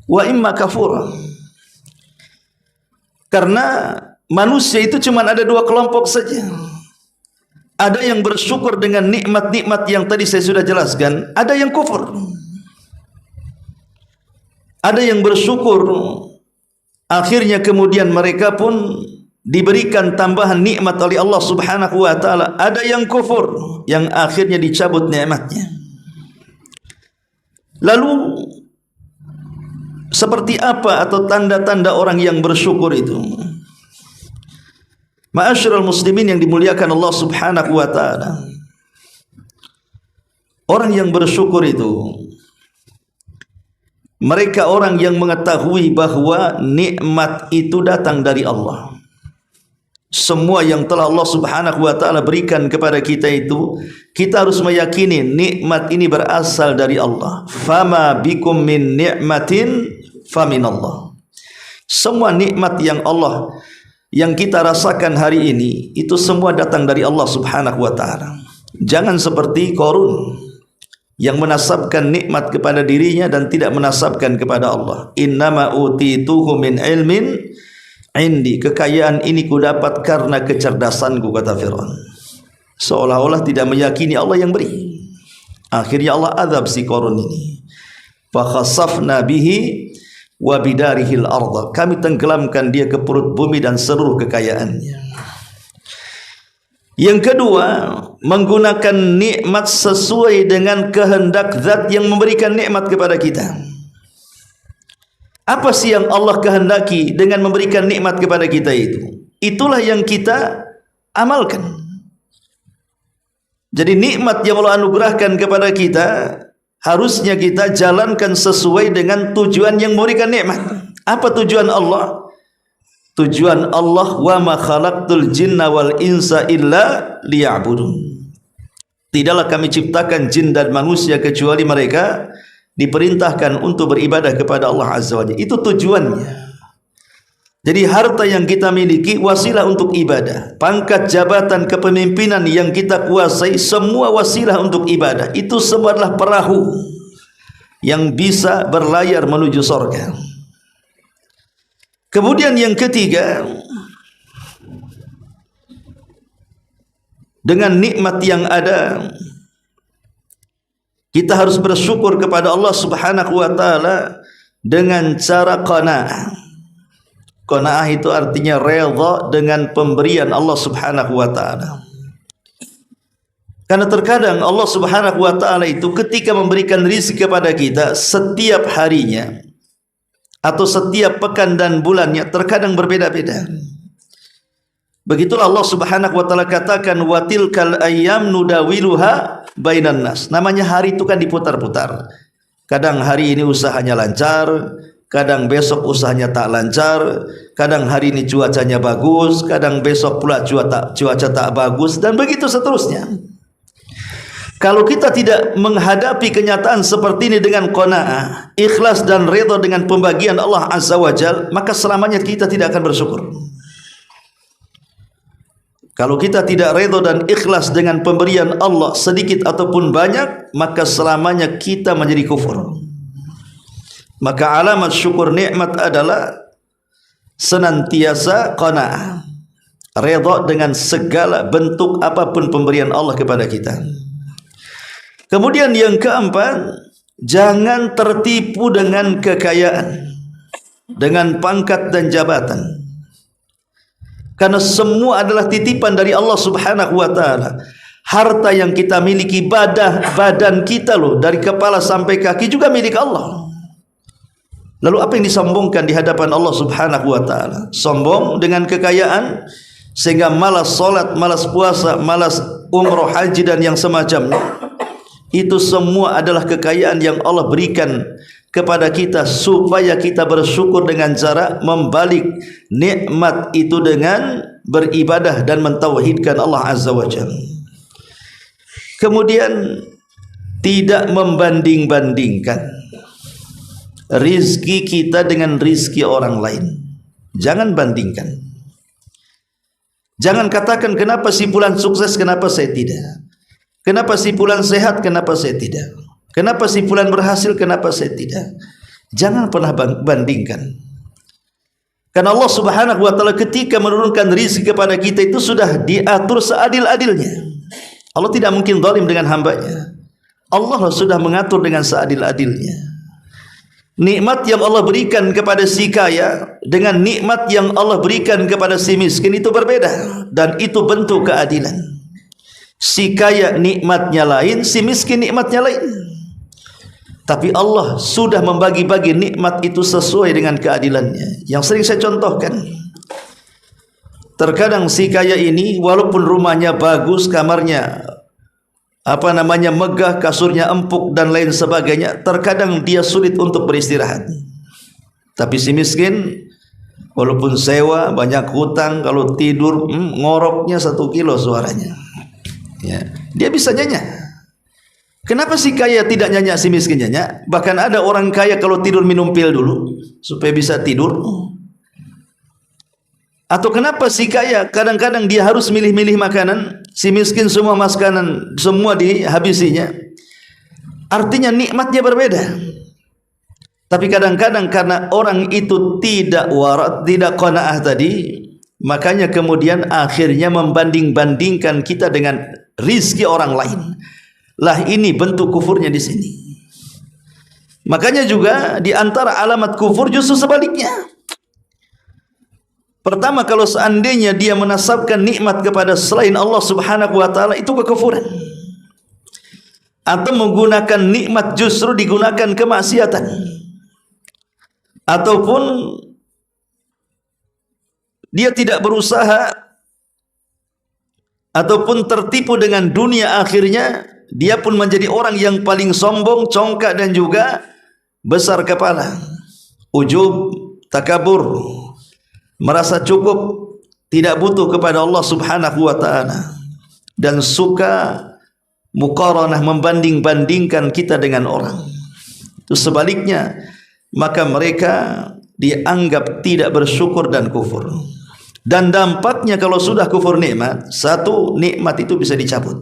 wa imma kafuran. Karena manusia itu cuma ada 2 kelompok saja. Ada yang bersyukur dengan nikmat-nikmat yang tadi saya sudah jelaskan, ada yang kufur. Ada yang bersyukur, akhirnya kemudian mereka pun diberikan tambahan nikmat oleh Allah Subhanahu wa taala. Ada yang kufur, yang akhirnya dicabut nikmatnya. Lalu seperti apa atau tanda-tanda orang yang bersyukur itu? Ma'asyiral muslimin yang dimuliakan Allah Subhanahu wa taala. Orang yang bersyukur itu mereka orang yang mengetahui bahwa nikmat itu datang dari Allah. Semua yang telah Allah Subhanahu wa taala berikan kepada kita itu, kita harus meyakini nikmat ini berasal dari Allah. Fama bikum min ni'matin faminallah. Semua nikmat yang kita rasakan hari ini itu semua datang dari Allah Subhanahu wa taala. Jangan seperti Qarun yang menasabkan nikmat kepada dirinya dan tidak menasabkan kepada Allah. Innama utituhu min ilmin indi. Kekayaan ini kudapat karena kecerdasanku, kata Fir'aun. Seolah-olah tidak meyakini Allah yang beri. Akhirnya Allah azab si Qarun ini. Fa khasafna bihi wa bidarihil arda. Kami tenggelamkan dia ke perut bumi dan seluruh kekayaannya. Yang kedua, menggunakan nikmat sesuai dengan kehendak zat yang memberikan nikmat kepada kita. Apa sih yang Allah kehendaki dengan memberikan nikmat kepada kita itu? Itulah yang kita amalkan. Jadi nikmat yang Allah anugerahkan kepada kita harusnya kita jalankan sesuai dengan tujuan yang memberikan nikmat. Apa tujuan Allah? Tujuan Allah wa ma khalaqtul jinna wal insa illa liya'budun. Tidaklah kami ciptakan jin dan manusia kecuali mereka diperintahkan untuk beribadah kepada Allah Azza wa Jalla. Itu tujuannya. Jadi harta yang kita miliki wasilah untuk ibadah. Pangkat jabatan kepemimpinan yang kita kuasai semua wasilah untuk ibadah. Itu semua adalah perahu yang bisa berlayar menuju surga. Kemudian yang ketiga, dengan nikmat yang ada, kita harus bersyukur kepada Allah Subhanahu wa taala dengan cara qanaah. Qanaah itu artinya redha dengan pemberian Allah Subhanahu wa taala. Karena terkadang Allah Subhanahu wa taala itu ketika memberikan rezeki kepada kita setiap harinya atau setiap pekan dan bulannya terkadang berbeda-beda. Begitulah Allah Subhanahu wa taala katakan wa tilkal ayyam nudawiluha bainan nas. Namanya hari itu kan diputar-putar. Kadang hari ini usahanya lancar, kadang besok usahanya tak lancar, kadang hari ini cuacanya bagus, kadang besok pula cuaca tak bagus, dan begitu seterusnya. Kalau kita tidak menghadapi kenyataan seperti ini dengan qanaah, ikhlas dan redha dengan pembagian Allah Azza wa Jalla, maka selamanya kita tidak akan bersyukur. Kalau kita tidak redha dan ikhlas dengan pemberian Allah sedikit ataupun banyak, maka selamanya kita menjadi kufur. Maka alamat syukur nikmat adalah senantiasa qanaah, redha dengan segala bentuk apapun pemberian Allah kepada kita. Kemudian yang keempat, jangan tertipu dengan kekayaan, dengan pangkat dan jabatan. Karena semua adalah titipan dari Allah Subhanahu wa taala. Harta yang kita miliki, badan kita loh, dari kepala sampai kaki juga milik Allah. Lalu apa yang disombongkan di hadapan Allah Subhanahu wa taala? Sombong dengan kekayaan sehingga malas salat, malas puasa, malas umroh, haji dan yang semacamnya. Itu semua adalah kekayaan yang Allah berikan kepada kita supaya kita bersyukur dengan cara membalik nikmat itu dengan beribadah dan mentauhidkan Allah Azza wa Jalla. Kemudian tidak membanding-bandingkan rizki kita dengan rizki orang lain. Jangan bandingkan. Jangan katakan kenapa si fulan sukses, kenapa saya tidak. Kenapa si fulan sehat, kenapa saya tidak. Kenapa si fulan berhasil, kenapa saya tidak. Jangan pernah bandingkan. Karena Allah Subhanahu wa taala ketika menurunkan rizki kepada kita itu sudah diatur seadil-adilnya. Allah tidak mungkin zalim dengan hambanya. Allah sudah mengatur dengan seadil-adilnya. Nikmat yang Allah berikan kepada si kaya dengan nikmat yang Allah berikan kepada si miskin itu berbeda, dan itu bentuk keadilan. Si kaya nikmatnya lain, si miskin nikmatnya lain. Tapi Allah sudah membagi-bagi nikmat itu sesuai dengan keadilannya. Yang sering saya contohkan, terkadang si kaya ini walaupun rumahnya bagus, kamarnya megah, kasurnya empuk dan lain sebagainya, terkadang dia sulit untuk beristirahat. Tapi si miskin walaupun sewa, banyak hutang, kalau tidur ngoroknya 1 kilo suaranya. Ya, dia bisa nyenyak. Kenapa si kaya tidak nyenyak, si miskin nyenyak? Bahkan ada orang kaya kalau tidur minum pil dulu supaya bisa tidur. Atau kenapa si kaya kadang-kadang dia harus milih-milih makanan, si miskin semua makanan semua dihabisinya. Artinya nikmatnya berbeda. Tapi kadang-kadang karena orang itu tidak warat, tidak qanaah tadi, makanya kemudian akhirnya membanding-bandingkan kita dengan rizki orang lain. Lah ini bentuk kufurnya di sini. Makanya juga di antara alamat kufur justru sebaliknya. Pertama, kalau seandainya dia menasabkan nikmat kepada selain Allah Subhanahu wa taala, itu kekufuran. Atau menggunakan nikmat justru digunakan kemaksiatan. Ataupun dia tidak berusaha ataupun tertipu dengan dunia, akhirnya dia pun menjadi orang yang paling sombong, congkak dan juga besar kepala. Ujub, takabur, merasa cukup, tidak butuh kepada Allah Subhanahu wa taala, dan suka muqaranah, membanding-bandingkan kita dengan orang. Itu sebaliknya, maka mereka dianggap tidak bersyukur dan kufur. Dan dampaknya kalau sudah kufur nikmat, satu, nikmat itu bisa dicabut.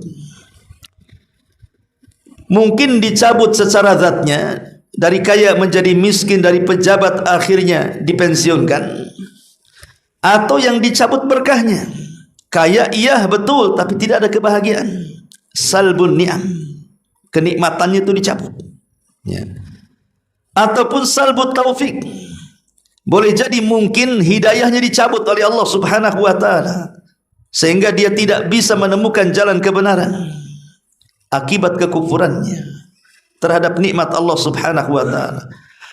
Mungkin dicabut secara zatnya, dari kaya menjadi miskin, dari pejabat akhirnya dipensiunkan, atau yang dicabut berkahnya. Kaya iya betul, tapi tidak ada kebahagiaan. Salbun ni'am, kenikmatannya itu dicabut, ya. Ataupun salbut taufik, boleh jadi mungkin hidayahnya dicabut oleh Allah Subhanahu wa ta'ala, sehingga dia tidak bisa menemukan jalan kebenaran akibat kekufurannya terhadap nikmat Allah Subhanahu wa ta'ala.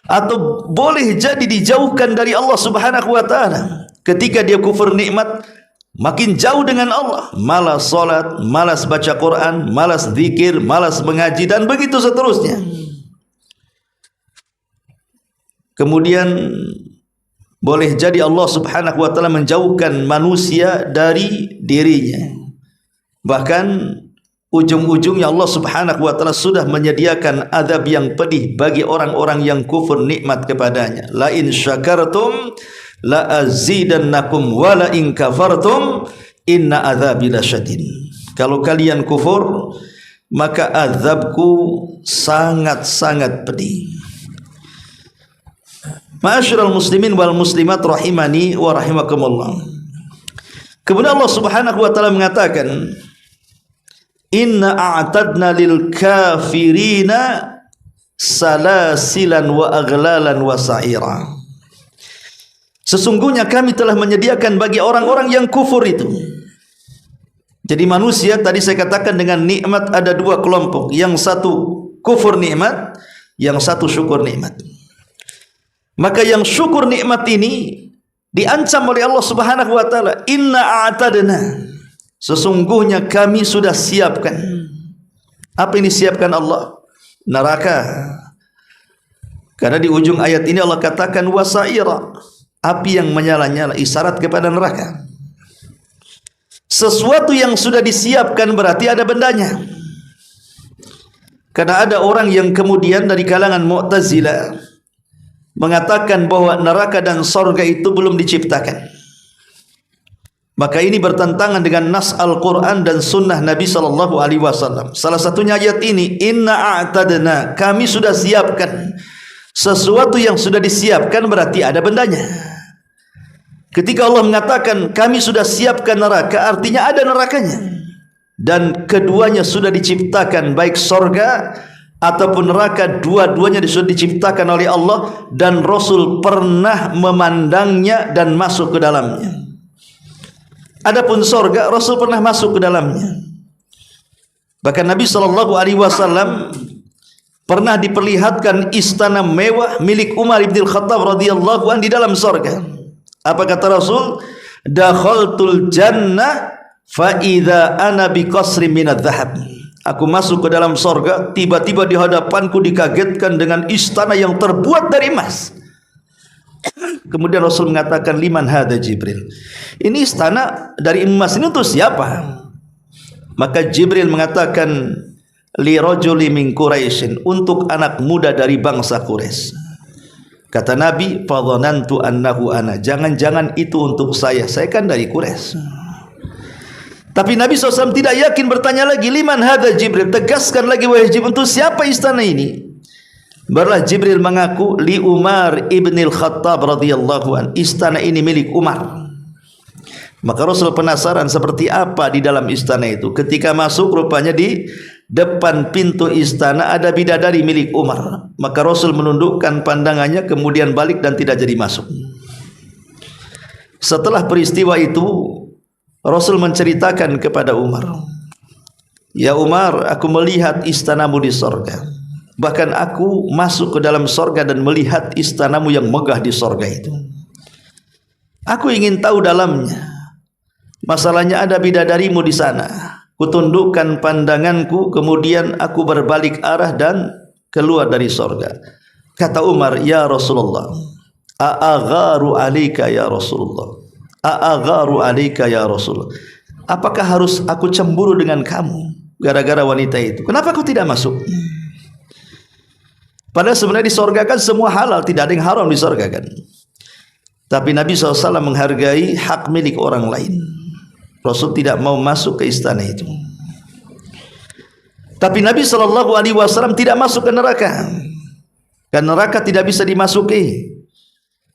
Atau boleh jadi dijauhkan dari Allah Subhanahu wa ta'ala ketika dia kufur nikmat, makin jauh dengan Allah, malas salat, malas baca Quran, malas zikir, malas mengaji, dan begitu seterusnya. Kemudian boleh jadi Allah Subhanahu wa ta'ala menjauhkan manusia dari dirinya. Bahkan ujung-ujungnya Allah Subhanahu wa ta'ala sudah menyediakan azab yang pedih bagi orang-orang yang kufur nikmat kepadanya. La in syakartum la azidannakum wa la in kafartum inna azabi lasyadid. Kalau kalian kufur, maka azabku sangat-sangat pedih. Ma'asyiral muslimin wal muslimat rahimani wa rahimakumullah. Kemudian Allah Subhanahu wa ta'ala mengatakan, inna a'tadna lil kafirina salasilan wa aghlalan wa sa'ira. Sesungguhnya kami telah menyediakan bagi orang-orang yang kufur itu. Jadi manusia tadi saya katakan dengan nikmat ada dua kelompok. Yang satu kufur nikmat, yang satu syukur nikmat. Maka yang syukur nikmat ini diancam oleh Allah Subhanahu wa ta'ala, inna a'tadna, sesungguhnya kami sudah siapkan. Apa ini siapkan Allah? Neraka. Karena di ujung ayat ini Allah katakan wasaira, api yang menyala-nyala, isyarat kepada neraka. Sesuatu yang sudah disiapkan berarti ada bendanya. Karena ada orang yang kemudian dari kalangan Mu'tazilah mengatakan bahwa neraka dan sorga itu belum diciptakan. Maka ini bertentangan dengan nas Al-Quran dan sunnah Nabi SAW. Salah satunya ayat ini, inna a'tadna, kami sudah siapkan. Sesuatu yang sudah disiapkan berarti ada bendanya. Ketika Allah mengatakan kami sudah siapkan neraka, artinya ada nerakanya. Dan keduanya sudah diciptakan, baik sorga ataupun neraka, dua-duanya sudah diciptakan oleh Allah, dan Rasul pernah memandangnya dan masuk ke dalamnya. Adapun sorga, Rasul pernah masuk ke dalamnya. Bahkan Nabi SAW pernah diperlihatkan istana mewah milik Umar bin Khattab radhiyallahu anhu di dalam sorga. Apa kata Rasul? Dakhaltul jannah fa idza ana bi qasrin minadz dzahab. Aku masuk ke dalam sorga, tiba-tiba di hadapanku dikagetkan dengan istana yang terbuat dari emas. Kemudian Rasul mengatakan, liman hadza Jibril, ini istana dari emas ini untuk siapa? Maka Jibril mengatakan, li rajuli min Quraisyin, untuk anak muda dari bangsa Quraisy. Kata Nabi, fadhanantu annahu ana, jangan-jangan itu untuk saya kan dari Quraisy. Tapi Nabi SAW tidak yakin, bertanya lagi, liman hadza Jibril, tegaskan lagi wahai Jibril, untuk siapa istana ini? Barulah Jibril mengaku, li Umar ibnil Khattab radhiyallahu an, istana ini milik Umar. Maka Rasul penasaran seperti apa di dalam istana itu. Ketika masuk, rupanya di depan pintu istana ada bidadari milik Umar. Maka Rasul menundukkan pandangannya, kemudian balik dan tidak jadi masuk. Setelah peristiwa itu, Rasul menceritakan kepada Umar, ya Umar, aku melihat istanamu di sorga. Bahkan aku masuk ke dalam sorga dan melihat istanamu yang megah di sorga itu. Aku ingin tahu dalamnya. Masalahnya ada bidadarimu di sana. Kutundukkan pandanganku, kemudian aku berbalik arah dan keluar dari sorga. Kata Umar, ya Rasulullah, a'agharu alika ya Rasulullah, a'agharu alika ya Rasulullah, apakah harus aku cemburu dengan kamu gara-gara wanita itu? Kenapa kau tidak masuk? Padahal sebenarnya di sorga kan semua halal, tidak ada yang haram di sorga kan. Tapi Nabi SAW menghargai hak milik orang lain. Rasul tidak mau masuk ke istana itu. Tapi Nabi SAW tidak masuk ke neraka. Karena neraka tidak bisa dimasuki.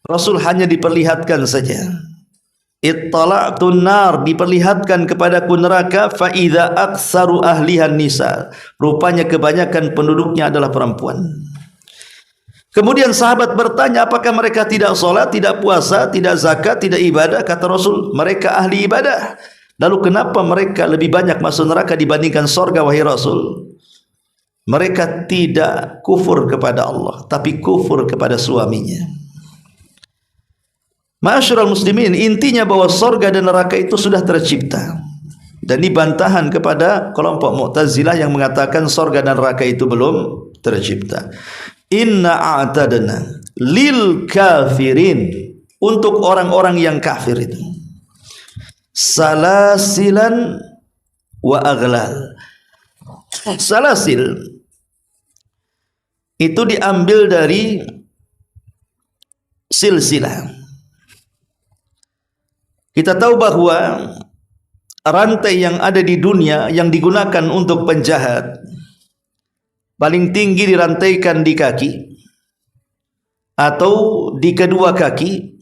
Rasul hanya diperlihatkan saja. Ittala'tun nar, diperlihatkan kepadaku neraka, fa idza aktsaru ahlihan nisa. Rupanya kebanyakan penduduknya adalah perempuan. Kemudian sahabat bertanya, apakah mereka tidak salat, tidak puasa, tidak zakat, tidak ibadah? Kata Rasul, mereka ahli ibadah. Lalu kenapa mereka lebih banyak masuk neraka dibandingkan surga, wahai Rasul? Mereka tidak kufur kepada Allah, tapi kufur kepada suaminya. Ma'asyiral muslimin, intinya bahwa surga dan neraka itu sudah tercipta. Dan ini bantahan kepada kelompok Mu'tazilah yang mengatakan surga dan neraka itu belum tercipta. Inna a'tadna lil kafirin, untuk orang-orang yang kafir itu, salasilan wa aghlal. Salasil itu diambil dari silsilah. Kita tahu bahwa rantai yang ada di dunia yang digunakan untuk penjahat paling tinggi dirantaikan di kaki, atau di kedua kaki,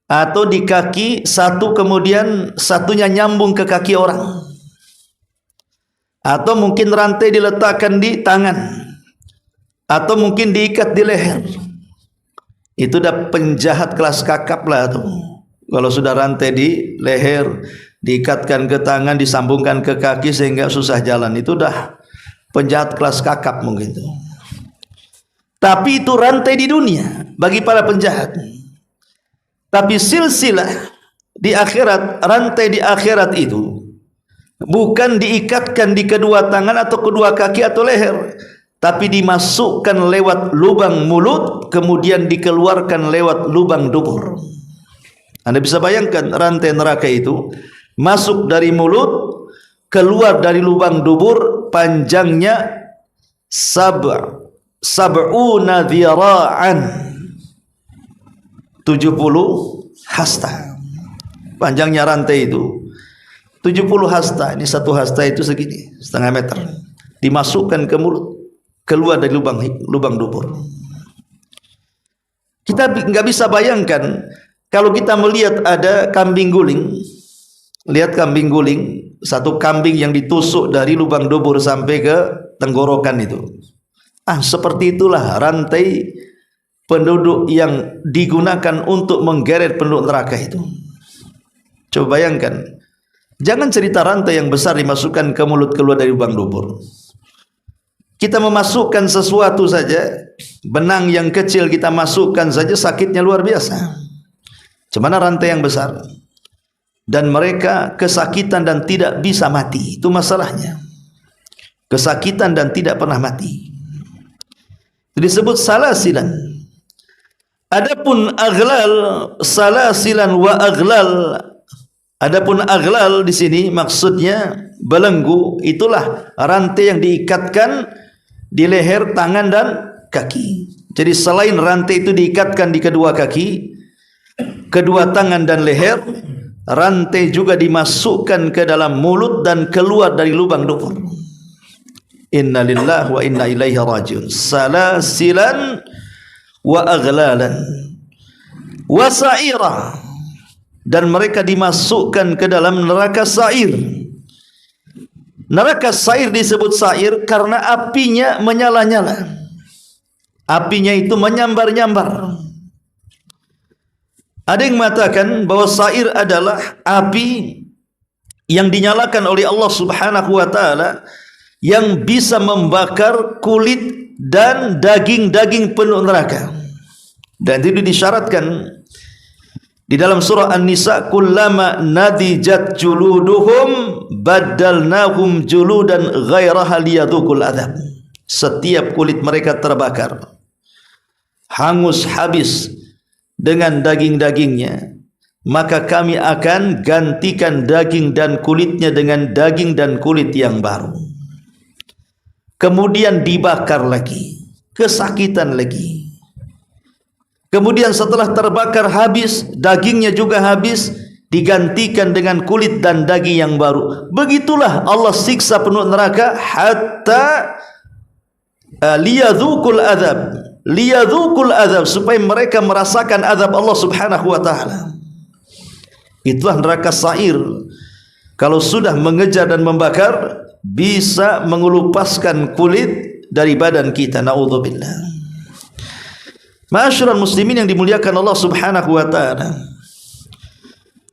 atau di kaki satu kemudian satunya nyambung ke kaki orang, atau mungkin rantai diletakkan di tangan, atau mungkin diikat di leher. Itu dah penjahat kelas kakap lah tuh. Kalau sudah rantai di leher, diikatkan ke tangan, disambungkan ke kaki sehingga susah jalan, itu dah penjahat kelas kakap mungkin itu. Tapi itu rantai di dunia bagi para penjahat. Tapi silsilah di akhirat, rantai di akhirat itu bukan diikatkan di kedua tangan atau kedua kaki atau leher, tapi dimasukkan lewat lubang mulut, kemudian dikeluarkan lewat lubang dubur. Anda bisa bayangkan rantai neraka itu masuk dari mulut, keluar dari lubang dubur, panjangnya sab'una dhira'an, 70 hasta. Panjangnya rantai itu 70 hasta. Ini satu hasta itu segini, setengah meter. Dimasukkan ke mulut, keluar dari lubang dubur. Kita nggak bisa bayangkan kalau kita melihat ada kambing guling. Lihat kambing guling, satu kambing yang ditusuk dari lubang dubur sampai ke tenggorokan itu. Seperti itulah rantai penduduk yang digunakan untuk menggeret penduduk neraka itu. Coba bayangkan, jangan cerita rantai yang besar dimasukkan ke mulut, keluar dari lubang dubur. Kita memasukkan sesuatu saja, benang yang kecil kita masukkan saja sakitnya luar biasa. Cemana rantai yang besar? Dan mereka kesakitan dan tidak bisa mati. Itu masalahnya. Kesakitan dan tidak pernah mati. Disebut salasilan. Adapun aghlal, salasilan wa aghlal. Adapun aghlal di sini maksudnya belenggu, itulah rantai yang diikatkan di leher, tangan dan kaki. Jadi selain rantai itu diikatkan di kedua kaki, kedua tangan dan leher, rantai juga dimasukkan ke dalam mulut dan keluar dari lubang dubur. Inna lillahi wa inna ilaihi rajiun. Salasilan wa aghlalan wa sa'ira, dan mereka dimasukkan ke dalam neraka sa'ir. Neraka sa'ir disebut sa'ir karena apinya menyala-nyala. Apinya itu menyambar-nyambar. Ada yang mengatakan bahwa sa'ir adalah api yang dinyalakan oleh Allah Subhanahu wa taala yang bisa membakar kulit dan daging-daging penuh neraka. Dan itu disyaratkan di dalam surah An-Nisa, kullama nadijat juluduhum baddalnahum juludan ghairaha liyadhuqul adzab. Setiap kulit mereka terbakar, hangus habis dengan daging-dagingnya, maka kami akan gantikan daging dan kulitnya dengan daging dan kulit yang baru. Kemudian dibakar lagi, kesakitan lagi. Kemudian setelah terbakar habis, dagingnya juga habis, digantikan dengan kulit dan daging yang baru. Begitulah Allah siksa penduduk neraka hatta liyadzuqul adzab, supaya mereka merasakan azab Allah Subhanahu wa taala. Itulah neraka sa'ir. Kalau sudah mengejar dan membakar, bisa mengelupaskan kulit dari badan kita. Naudzubillah. Ma'asyiral muslimin yang dimuliakan Allah Subhanahu wa taala.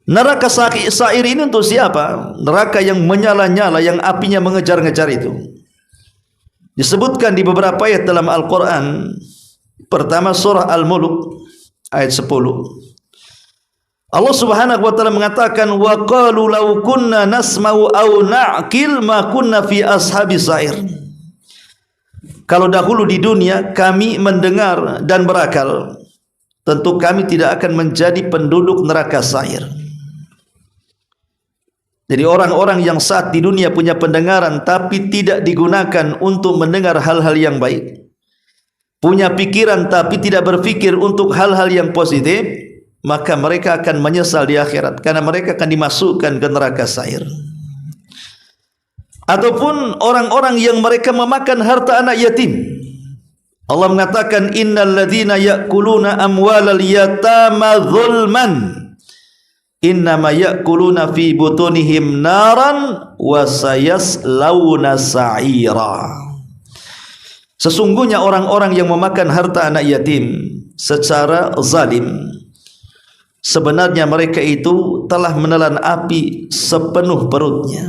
Neraka sa'ir ini untuk siapa? Neraka yang menyala-nyala, yang apinya mengejar-ngejar itu. Disebutkan di beberapa ayat dalam Al-Quran. Pertama surah Al-Mulk ayat 10. Allah Subhanahu wa taala mengatakan, wa qalu law kunna nasma'u aw na'qil ma kunna fi ashabis sa'ir. Kalau dahulu di dunia kami mendengar dan berakal, tentu kami tidak akan menjadi penduduk neraka sa'ir. Jadi orang-orang yang saat di dunia punya pendengaran tapi tidak digunakan untuk mendengar hal-hal yang baik, punya pikiran tapi tidak berpikir untuk hal-hal yang positif, maka mereka akan menyesal di akhirat, karena mereka akan dimasukkan ke neraka sa'ir. Ataupun orang-orang yang mereka memakan harta anak yatim. Allah mengatakan, innal ladzina ya'kuluna amwalal yatama zulman innama ya'kuluna fi butunihim naran wa sayaslawna sa'ira. Sesungguhnya orang-orang yang memakan harta anak yatim secara zalim, sebenarnya mereka itu telah menelan api sepenuh perutnya,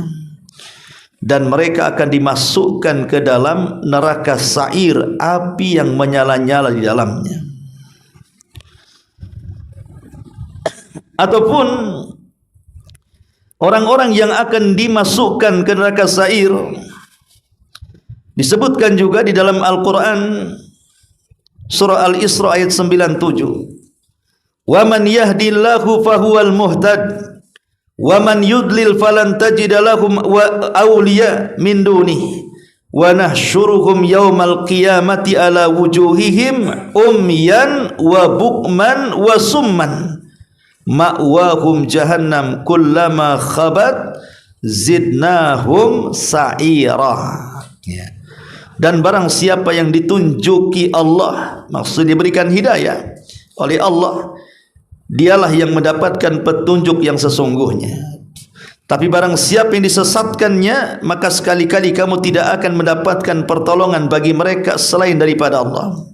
dan mereka akan dimasukkan ke dalam neraka sa'ir, api yang menyala-nyala di dalamnya. Ataupun orang-orang yang akan dimasukkan ke neraka sa'ir, disebutkan juga di dalam Al-Quran surah Al-Isra ayat 97. Wa man yahdillahu fahuwal muhtad wa man yudlil falan tajida lahum awliya min dunihi wa nahsyuruhum yaumal qiyamati ala wujuhihim umyan wa bukman wa summan ma'wahum jahannam kullama khabat zidnahum sa'ira. Dan barang siapa yang ditunjuki Allah, maksud diberikan hidayah oleh Allah, dialah yang mendapatkan petunjuk yang sesungguhnya. Tapi barang siapa yang disesatkannya, maka sekali-kali kamu tidak akan mendapatkan pertolongan bagi mereka selain daripada Allah.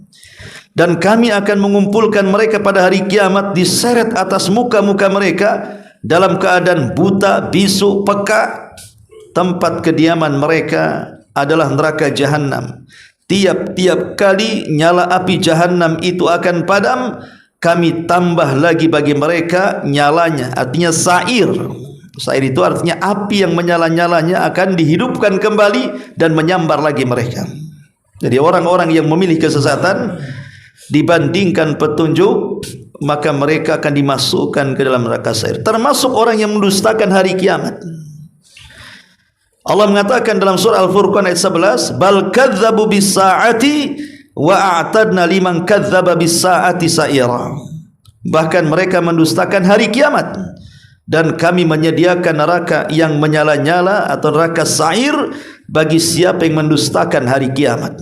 Dan kami akan mengumpulkan mereka pada hari kiamat, diseret atas muka-muka mereka dalam keadaan buta, bisu, peka. Tempat kediaman mereka adalah neraka jahanam. Tiap-tiap kali nyala api jahanam itu akan padam, kami tambah lagi bagi mereka nyalanya. Artinya sa'ir. Sa'ir itu artinya api yang menyala-nyalanya akan dihidupkan kembali dan menyambar lagi mereka. Jadi orang-orang yang memilih kesesatan dibandingkan petunjuk, maka mereka akan dimasukkan ke dalam neraka sa'ir. Termasuk orang yang mendustakan hari kiamat. Allah mengatakan dalam surah Al-Furqan ayat 11, bal kadzabu bis-sa'ati wa a'tadna liman kadzdzaba bis-sa'ati sa'ira. Bahkan mereka mendustakan hari kiamat, dan kami menyediakan neraka yang menyala-nyala atau neraka sa'ir bagi siapa yang mendustakan hari kiamat.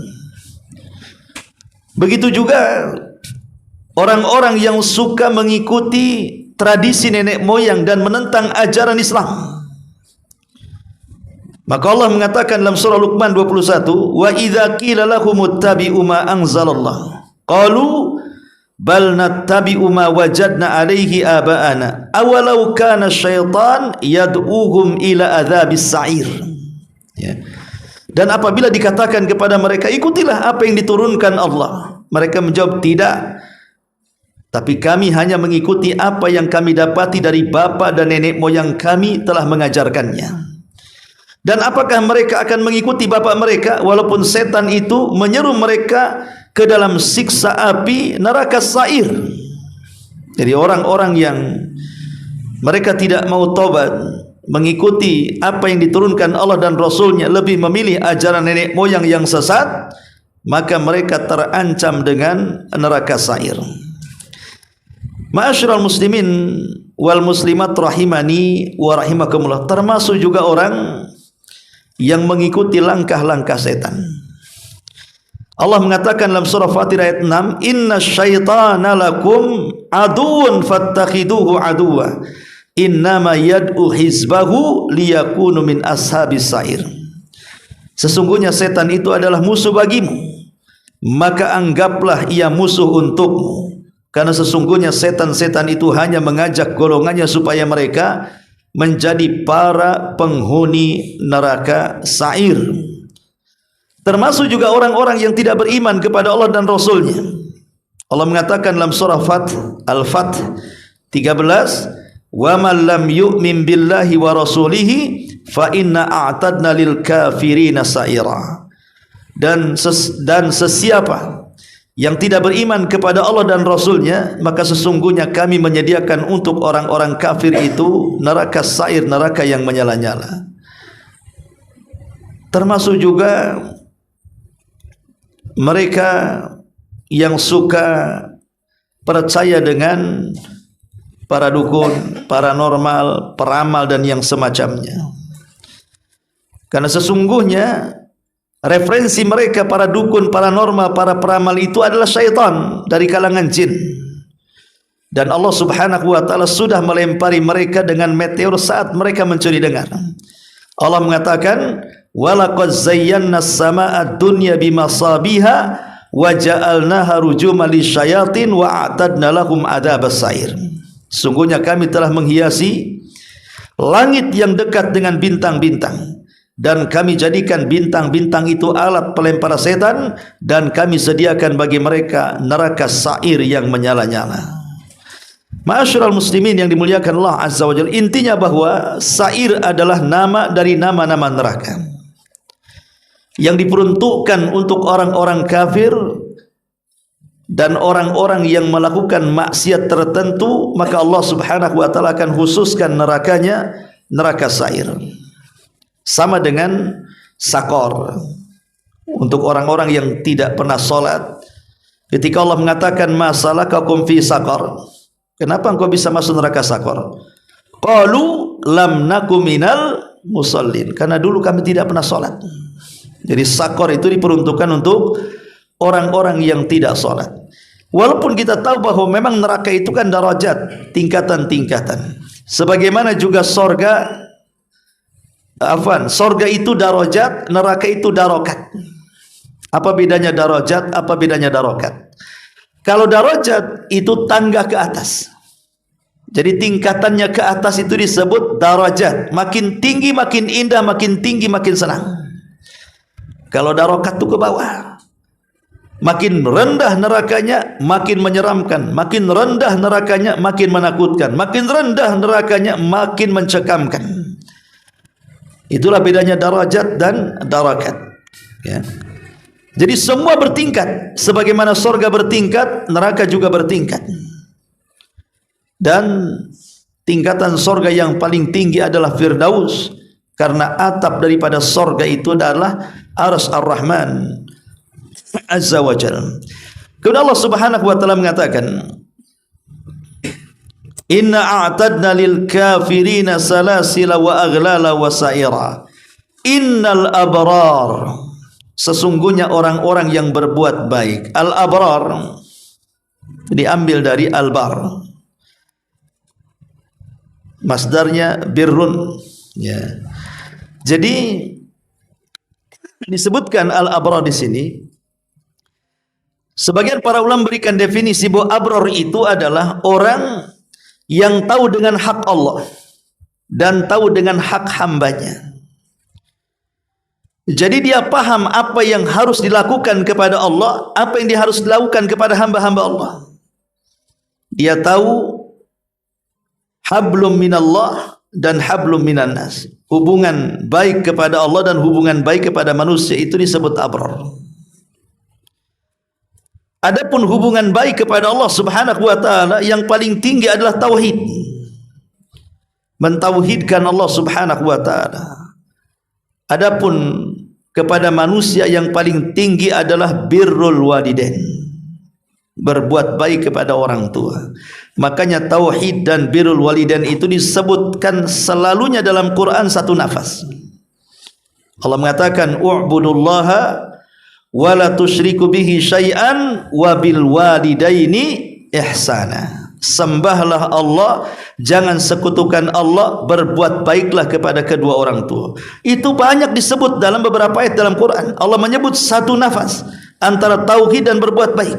Begitu juga orang-orang yang suka mengikuti tradisi nenek moyang dan menentang ajaran Islam. Maka Allah mengatakan dalam surah Luqman 21, wa idza qila lahum ittabi'u ma anzalallah qalu bal nattabi'u ma wajadna 'alaihi aba'ana awalau kana syaitan yad'uhum ila adzabis sa'ir. Ya. Dan apabila dikatakan kepada mereka, ikutilah apa yang diturunkan Allah, mereka menjawab, tidak, tapi kami hanya mengikuti apa yang kami dapati dari bapa dan nenek moyang kami telah mengajarkannya. Dan apakah mereka akan mengikuti bapa mereka walaupun setan itu menyeru mereka ke dalam siksa api neraka sa'ir. Jadi orang-orang yang mereka tidak mau tobat, mengikuti apa yang diturunkan Allah dan Rasulnya, lebih memilih ajaran nenek moyang yang sesat, maka mereka terancam dengan neraka sa'ir. Ma'asyiral muslimin wal muslimat rahimani wa rahimakumullah, termasuk juga orang yang mengikuti langkah-langkah setan. Allah mengatakan dalam surah Fatir ayat 6, "Inna syaitana lakum aduun fattakhiduhu aduwa innama yad'u hizbahu liyakunu min ashabis sa'ir." Sesungguhnya setan itu adalah musuh bagimu, maka anggaplah ia musuh untukmu, karena sesungguhnya setan-setan itu hanya mengajak golongannya supaya mereka menjadi para penghuni neraka sa'ir. Termasuk juga orang-orang yang tidak beriman kepada Allah dan Rasulnya. Allah mengatakan dalam surah Al-Fath 13, "Wa man lam yu'min billahi wa rasulihi fa inna a'tadna lil kafirina sa'ira." Dan sesiapa yang tidak beriman kepada Allah dan Rasulnya, maka sesungguhnya kami menyediakan untuk orang-orang kafir itu neraka sa'ir, neraka yang menyala-nyala. Termasuk juga mereka yang suka percaya dengan para dukun, paranormal, peramal dan yang semacamnya. Karena sesungguhnya referensi mereka para dukun, paranormal, para peramal itu adalah syaitan dari kalangan jin. Dan Allah Subhanahu wa taala sudah melempari mereka dengan meteor saat mereka mencuri dengar. Allah mengatakan, "Walaqad zayyana as-samaa'a ad-dunya bimasabiha wa ja'alnaha rujuman lisyayatin wa a'tadna lahum adzabas sa'ir." Sungguhnya kami telah menghiasi langit yang dekat dengan bintang-bintang, dan kami jadikan bintang-bintang itu alat pelempar setan, dan kami sediakan bagi mereka neraka sa'ir yang menyala-nyala. Ma'asyiral muslimin yang dimuliakan Allah Azza wa Jalla, intinya bahwa sa'ir adalah nama dari nama-nama neraka yang diperuntukkan untuk orang-orang kafir dan orang-orang yang melakukan maksiat tertentu. Maka Allah Subhanahu wa taala akan khususkan nerakanya neraka sa'ir. Sama dengan sakor untuk orang-orang yang tidak pernah salat. Ketika Allah mengatakan masalakakum fi sakor, kenapa engkau bisa masuk neraka sakor? Qalu lam naku minal musallin, karena dulu kami tidak pernah salat. Jadi sakor itu diperuntukkan untuk orang-orang yang tidak salat. Walaupun kita tahu bahwa memang neraka itu kan darajat, tingkatan-tingkatan. Sebagaimana juga sorga itu darajat, neraka itu darokat. Apa bedanya darajat? Apa bedanya darokat? Kalau darajat itu tangga ke atas, jadi tingkatannya ke atas itu disebut darajat. Makin tinggi makin indah, makin tinggi makin senang. Kalau darokat itu ke bawah, makin rendah nerakanya makin menyeramkan, makin rendah nerakanya makin menakutkan, makin rendah nerakanya makin mencekamkan. Itulah bedanya darajat dan darakat, ya. Jadi semua bertingkat, sebagaimana surga bertingkat, neraka juga bertingkat. Dan tingkatan surga yang paling tinggi adalah Firdaus, karena atap daripada surga itu adalah Arsy Ar-Rahman Azza wa Jalla. Kemudian Allah Subhanahu wa taala mengatakan, "Inna a'tadna lil kafirina salasila wa aghlala wa sa'ira. Innal abrar." Sesungguhnya orang-orang yang berbuat baik. Al-abrar diambil dari al-bar, masdarnya birrun, ya. Jadi disebutkan al-abrar di sini. Sebagian para ulama memberikan definisi bahwa abrar itu adalah orang yang tahu dengan hak Allah dan tahu dengan hak hambanya. Jadi dia paham apa yang harus dilakukan kepada Allah, apa yang dia harus dilakukan kepada hamba-hamba Allah. Dia tahu hablum minallah dan hablum minan nas. Hubungan baik kepada Allah dan hubungan baik kepada manusia itu disebut abrar. Adapun hubungan baik kepada Allah Subhanahu wa taala yang paling tinggi adalah tauhid. Mentauhidkan Allah Subhanahu wa taala. Adapun kepada manusia yang paling tinggi adalah birrul walidain. berbuat baik kepada orang tua. Makanya tauhid dan birrul walidain itu disebutkan selalunya dalam Quran satu nafas. Allah mengatakan u'budullaha wa la tusyriku bihi syai'an wa bil walidaini ihsana. Sembahlah Allah, jangan sekutukan Allah, berbuat baiklah kepada kedua orang tua. Itu banyak disebut dalam beberapa ayat dalam Quran. Allah menyebut satu nafas antara tauhid dan berbuat baik.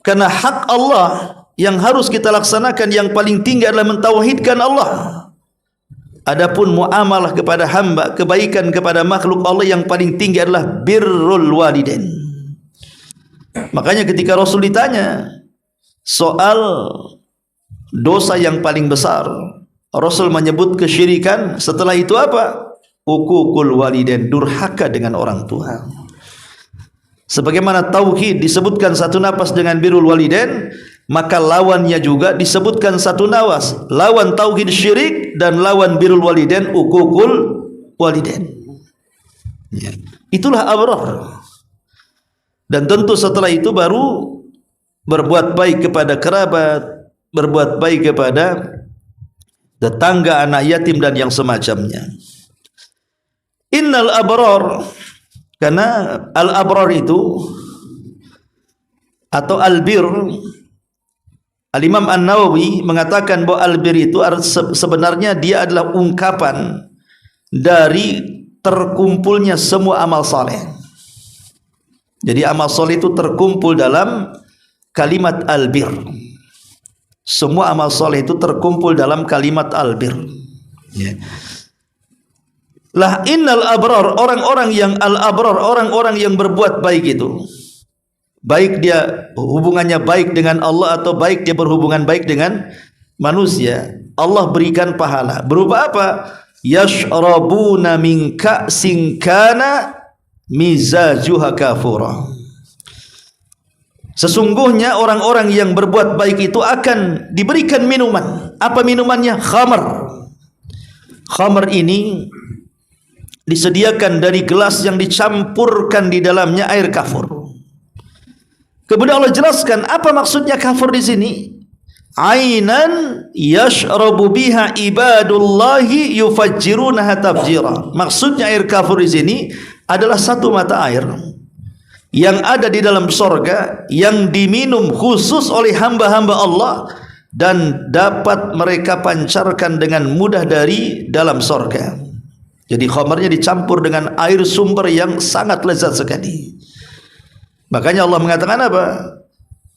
Karena hak Allah yang harus kita laksanakan yang paling tinggi adalah mentauhidkan Allah. Adapun muamalah kepada hamba, kebaikan kepada makhluk Allah yang paling tinggi adalah birrul walidain. Makanya ketika Rasul ditanya soal dosa yang paling besar, Rasul menyebut kesyirikan, setelah itu apa? Uququl walidain, durhaka dengan orang tua. Sebagaimana tauhid disebutkan satu nafas dengan birrul walidain, maka lawannya juga disebutkan satu nafas, lawan tauhid syirik dan lawan birrul walidain uququl walidain. Ya. Itulah abrar. Dan tentu setelah itu baru berbuat baik kepada kerabat, berbuat baik kepada tetangga, anak yatim dan yang semacamnya. Innal abrar, karena al-abrar itu atau al-bir, Al-Imam An-Nawawi mengatakan bahwa al-bir itu sebenarnya dia adalah ungkapan dari terkumpulnya semua amal saleh. Jadi amal saleh itu terkumpul dalam kalimat al-bir. Semua amal saleh itu terkumpul dalam kalimat al-bir. Ya. Lah innal abrar, orang-orang yang al-abrar, orang-orang yang berbuat baik itu, baik dia hubungannya baik dengan Allah atau baik dia berhubungan baik dengan manusia, Allah berikan pahala. Berupa apa? Yashrabuna min ka'sin kana mizajuha kafura. Sesungguhnya orang-orang yang berbuat baik itu akan diberikan minuman. Apa minumannya? Khamar. Khamar ini disediakan dari gelas yang dicampurkan di dalamnya air kafur. Kemudian Allah jelaskan apa maksudnya kafur di sini. Ainan yashrabu biha ibadullahi yufajjirunaha tabjira. Maksudnya air kafur di sini adalah satu mata air yang ada di dalam sorga, yang diminum khusus oleh hamba-hamba Allah dan dapat mereka pancarkan dengan mudah dari dalam sorga. Jadi khamarnya dicampur dengan air sumber yang sangat lezat sekali. Makanya Allah mengatakan apa?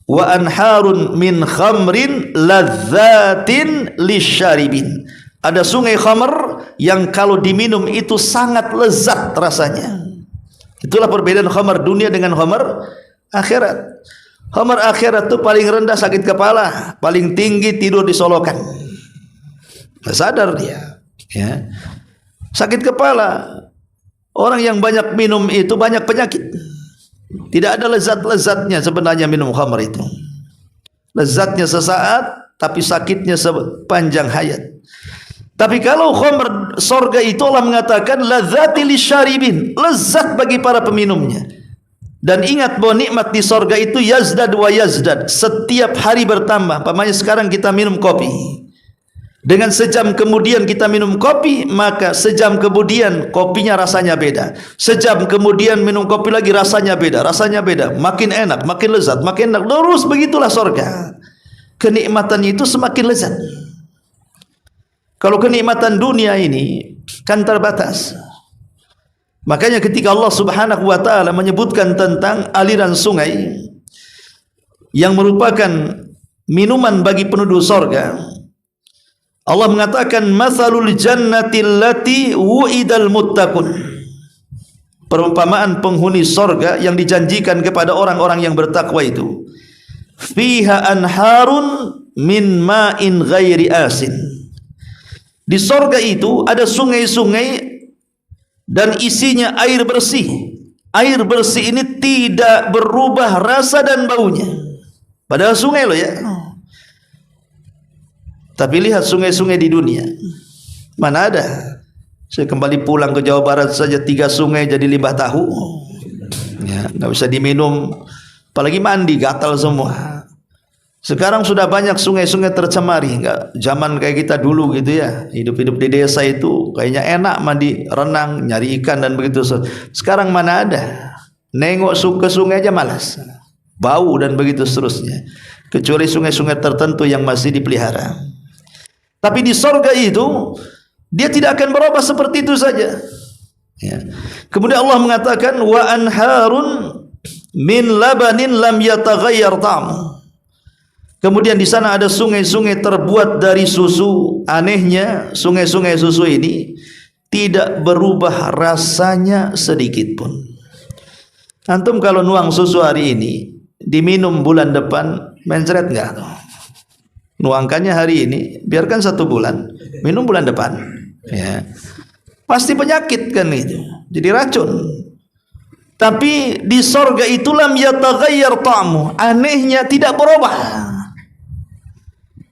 Wa anharun min khamrin ladzatin lisyaribin. Ada sungai khamar yang kalau diminum itu sangat lezat rasanya. Itulah perbedaan khamar dunia dengan khamar akhirat. Khamar akhirat itu paling rendah sakit kepala, paling tinggi tidur di solokan. Nggak sadar dia, ya. Sakit kepala. Orang yang banyak minum itu banyak penyakit. Tidak ada lezat-lezatnya sebenarnya minum khamar itu. Lezatnya sesaat, tapi sakitnya sepanjang hayat. Tapi kalau khamr sorga itu Allah mengatakan ladzati lisyaribin, lezat bagi para peminumnya. Dan ingat bahwa nikmat di sorga itu yazdad wa yazdad, setiap hari bertambah. Pamannya sekarang kita minum kopi, dengan sejam kemudian kita minum kopi, maka sejam kemudian kopinya rasanya beda. Sejam kemudian minum kopi lagi rasanya beda, makin enak, makin lezat, makin enak. Terus begitulah sorga. Kenikmatannya itu semakin lezat. Kalau kenikmatan dunia ini kan terbatas. Makanya ketika Allah Subhanahu wa taala menyebutkan tentang aliran sungai yang merupakan minuman bagi penduduk sorga, Allah mengatakan matsalul jannati allati wu'idal muttaqun. Perumpamaan penghuni sorga yang dijanjikan kepada orang-orang yang bertakwa itu. Fiha anharun min ma'in ghairi asin. Di sorga itu ada sungai-sungai dan isinya air bersih. Air bersih ini tidak berubah rasa dan baunya. Padahal sungai loh ya. Tapi lihat sungai-sungai di dunia, mana ada? Saya kembali pulang ke Jawa Barat saja 3 sungai jadi limbah tahu. Ya, nggak bisa diminum. apalagi mandi gatal semua. Sekarang sudah banyak sungai-sungai tercemari, enggak zaman kayak kita dulu gitu ya. Hidup-hidup di desa itu kayaknya enak mandi, renang, nyari ikan dan begitu. Sekarang mana ada? Nengok ke sungai aja malas. Bau dan begitu seterusnya. Kecuali sungai-sungai tertentu yang masih dipelihara. Tapi di sorga itu dia tidak akan berubah seperti itu saja. Ya. Kemudian Allah mengatakan wa anharun min labanin lam yataghayyar ta'mu. Kemudian di sana ada sungai-sungai terbuat dari susu. Anehnya sungai-sungai susu ini tidak berubah rasanya sedikit pun. Antum kalau nuang susu hari ini diminum bulan depan mencret enggak? Nuangkannya hari ini, biarkan 1 bulan, minum bulan depan. Ya. Pasti penyakit kan itu. Jadi racun. Tapi di sorga itu lam yataghayyar ta'mu. Anehnya tidak berubah.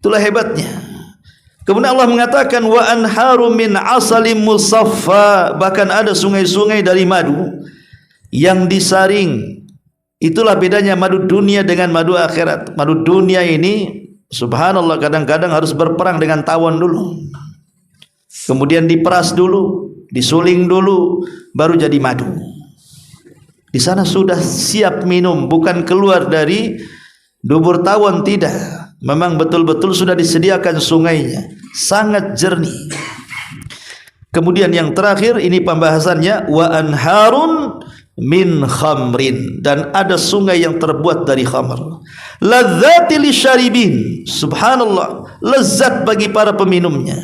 Itulah hebatnya. Kemudian Allah mengatakan wa anharu min asalim musaffa, bahkan ada sungai-sungai dari madu yang disaring. Itulah bedanya madu dunia dengan madu akhirat. Madu dunia ini subhanallah kadang-kadang harus berperang dengan tawon dulu. Kemudian diperas dulu, disuling dulu, baru jadi madu. Di sana sudah siap minum, bukan keluar dari dubur tawon, tidak. Memang betul-betul sudah disediakan sungainya, sangat jernih. Kemudian yang terakhir ini pembahasannya wa anharun min khamrin, dan ada sungai yang terbuat dari khamr. Ladzati lisyaribin, subhanallah, lezat bagi para peminumnya.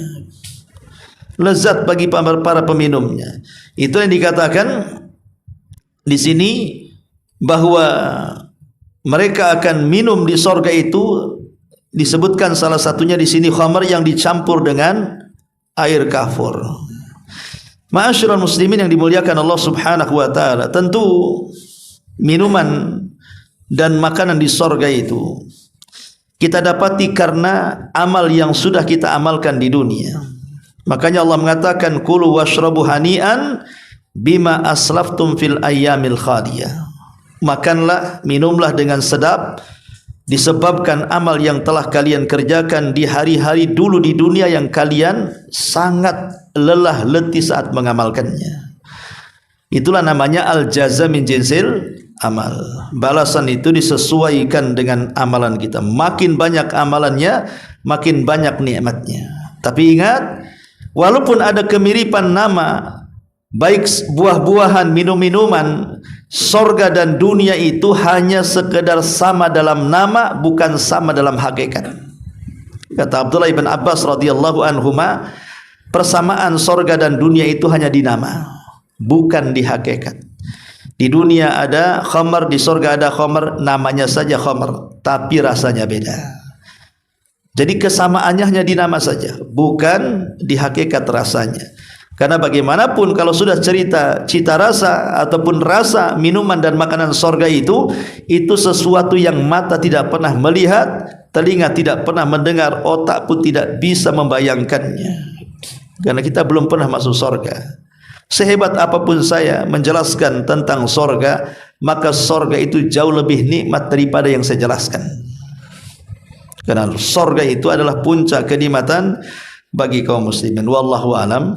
Lezat bagi para peminumnya. Itu yang dikatakan di sini bahwa mereka akan minum di sorga itu. Disebutkan salah satunya di sini khamar yang dicampur dengan air kafur. Ma'asyiral muslimin yang dimuliakan Allah Subhanahu wa taala, tentu minuman dan makanan di sorga itu kita dapati karena amal yang sudah kita amalkan di dunia. Makanya Allah mengatakan kulu washrabu hani'an bima aslaftum fil ayyamil khadiyah. Makanlah, minumlah dengan sedap disebabkan amal yang telah kalian kerjakan di hari-hari dulu di dunia yang kalian sangat lelah letih saat mengamalkannya. Itulah namanya al-jaza min jinsil amal. Balasan itu disesuaikan dengan amalan kita. Makin banyak amalannya, makin banyak nikmatnya. Tapi ingat, walaupun ada kemiripan nama, baik buah-buahan, minum-minuman, sorga dan dunia itu hanya sekedar sama dalam nama, bukan sama dalam hakikat. Kata Abdullah ibn Abbas radhiyallahu anhuma, persamaan sorga dan dunia itu hanya di nama, bukan di hakikat. Di dunia ada khamar, di sorga ada khamar, namanya saja khamar, tapi rasanya beda. Jadi kesamaannya hanya di nama saja, bukan di hakikat rasanya. Karena bagaimanapun kalau sudah cerita cita rasa ataupun rasa minuman dan makanan sorga itu sesuatu yang mata tidak pernah melihat, telinga tidak pernah mendengar, otak pun tidak bisa membayangkannya. Karena kita belum pernah masuk sorga. Sehebat apapun saya menjelaskan tentang sorga, maka sorga itu jauh lebih nikmat daripada yang saya jelaskan. Karena sorga itu adalah puncak kenikmatan bagi kaum muslimin. Wallahu a'lam.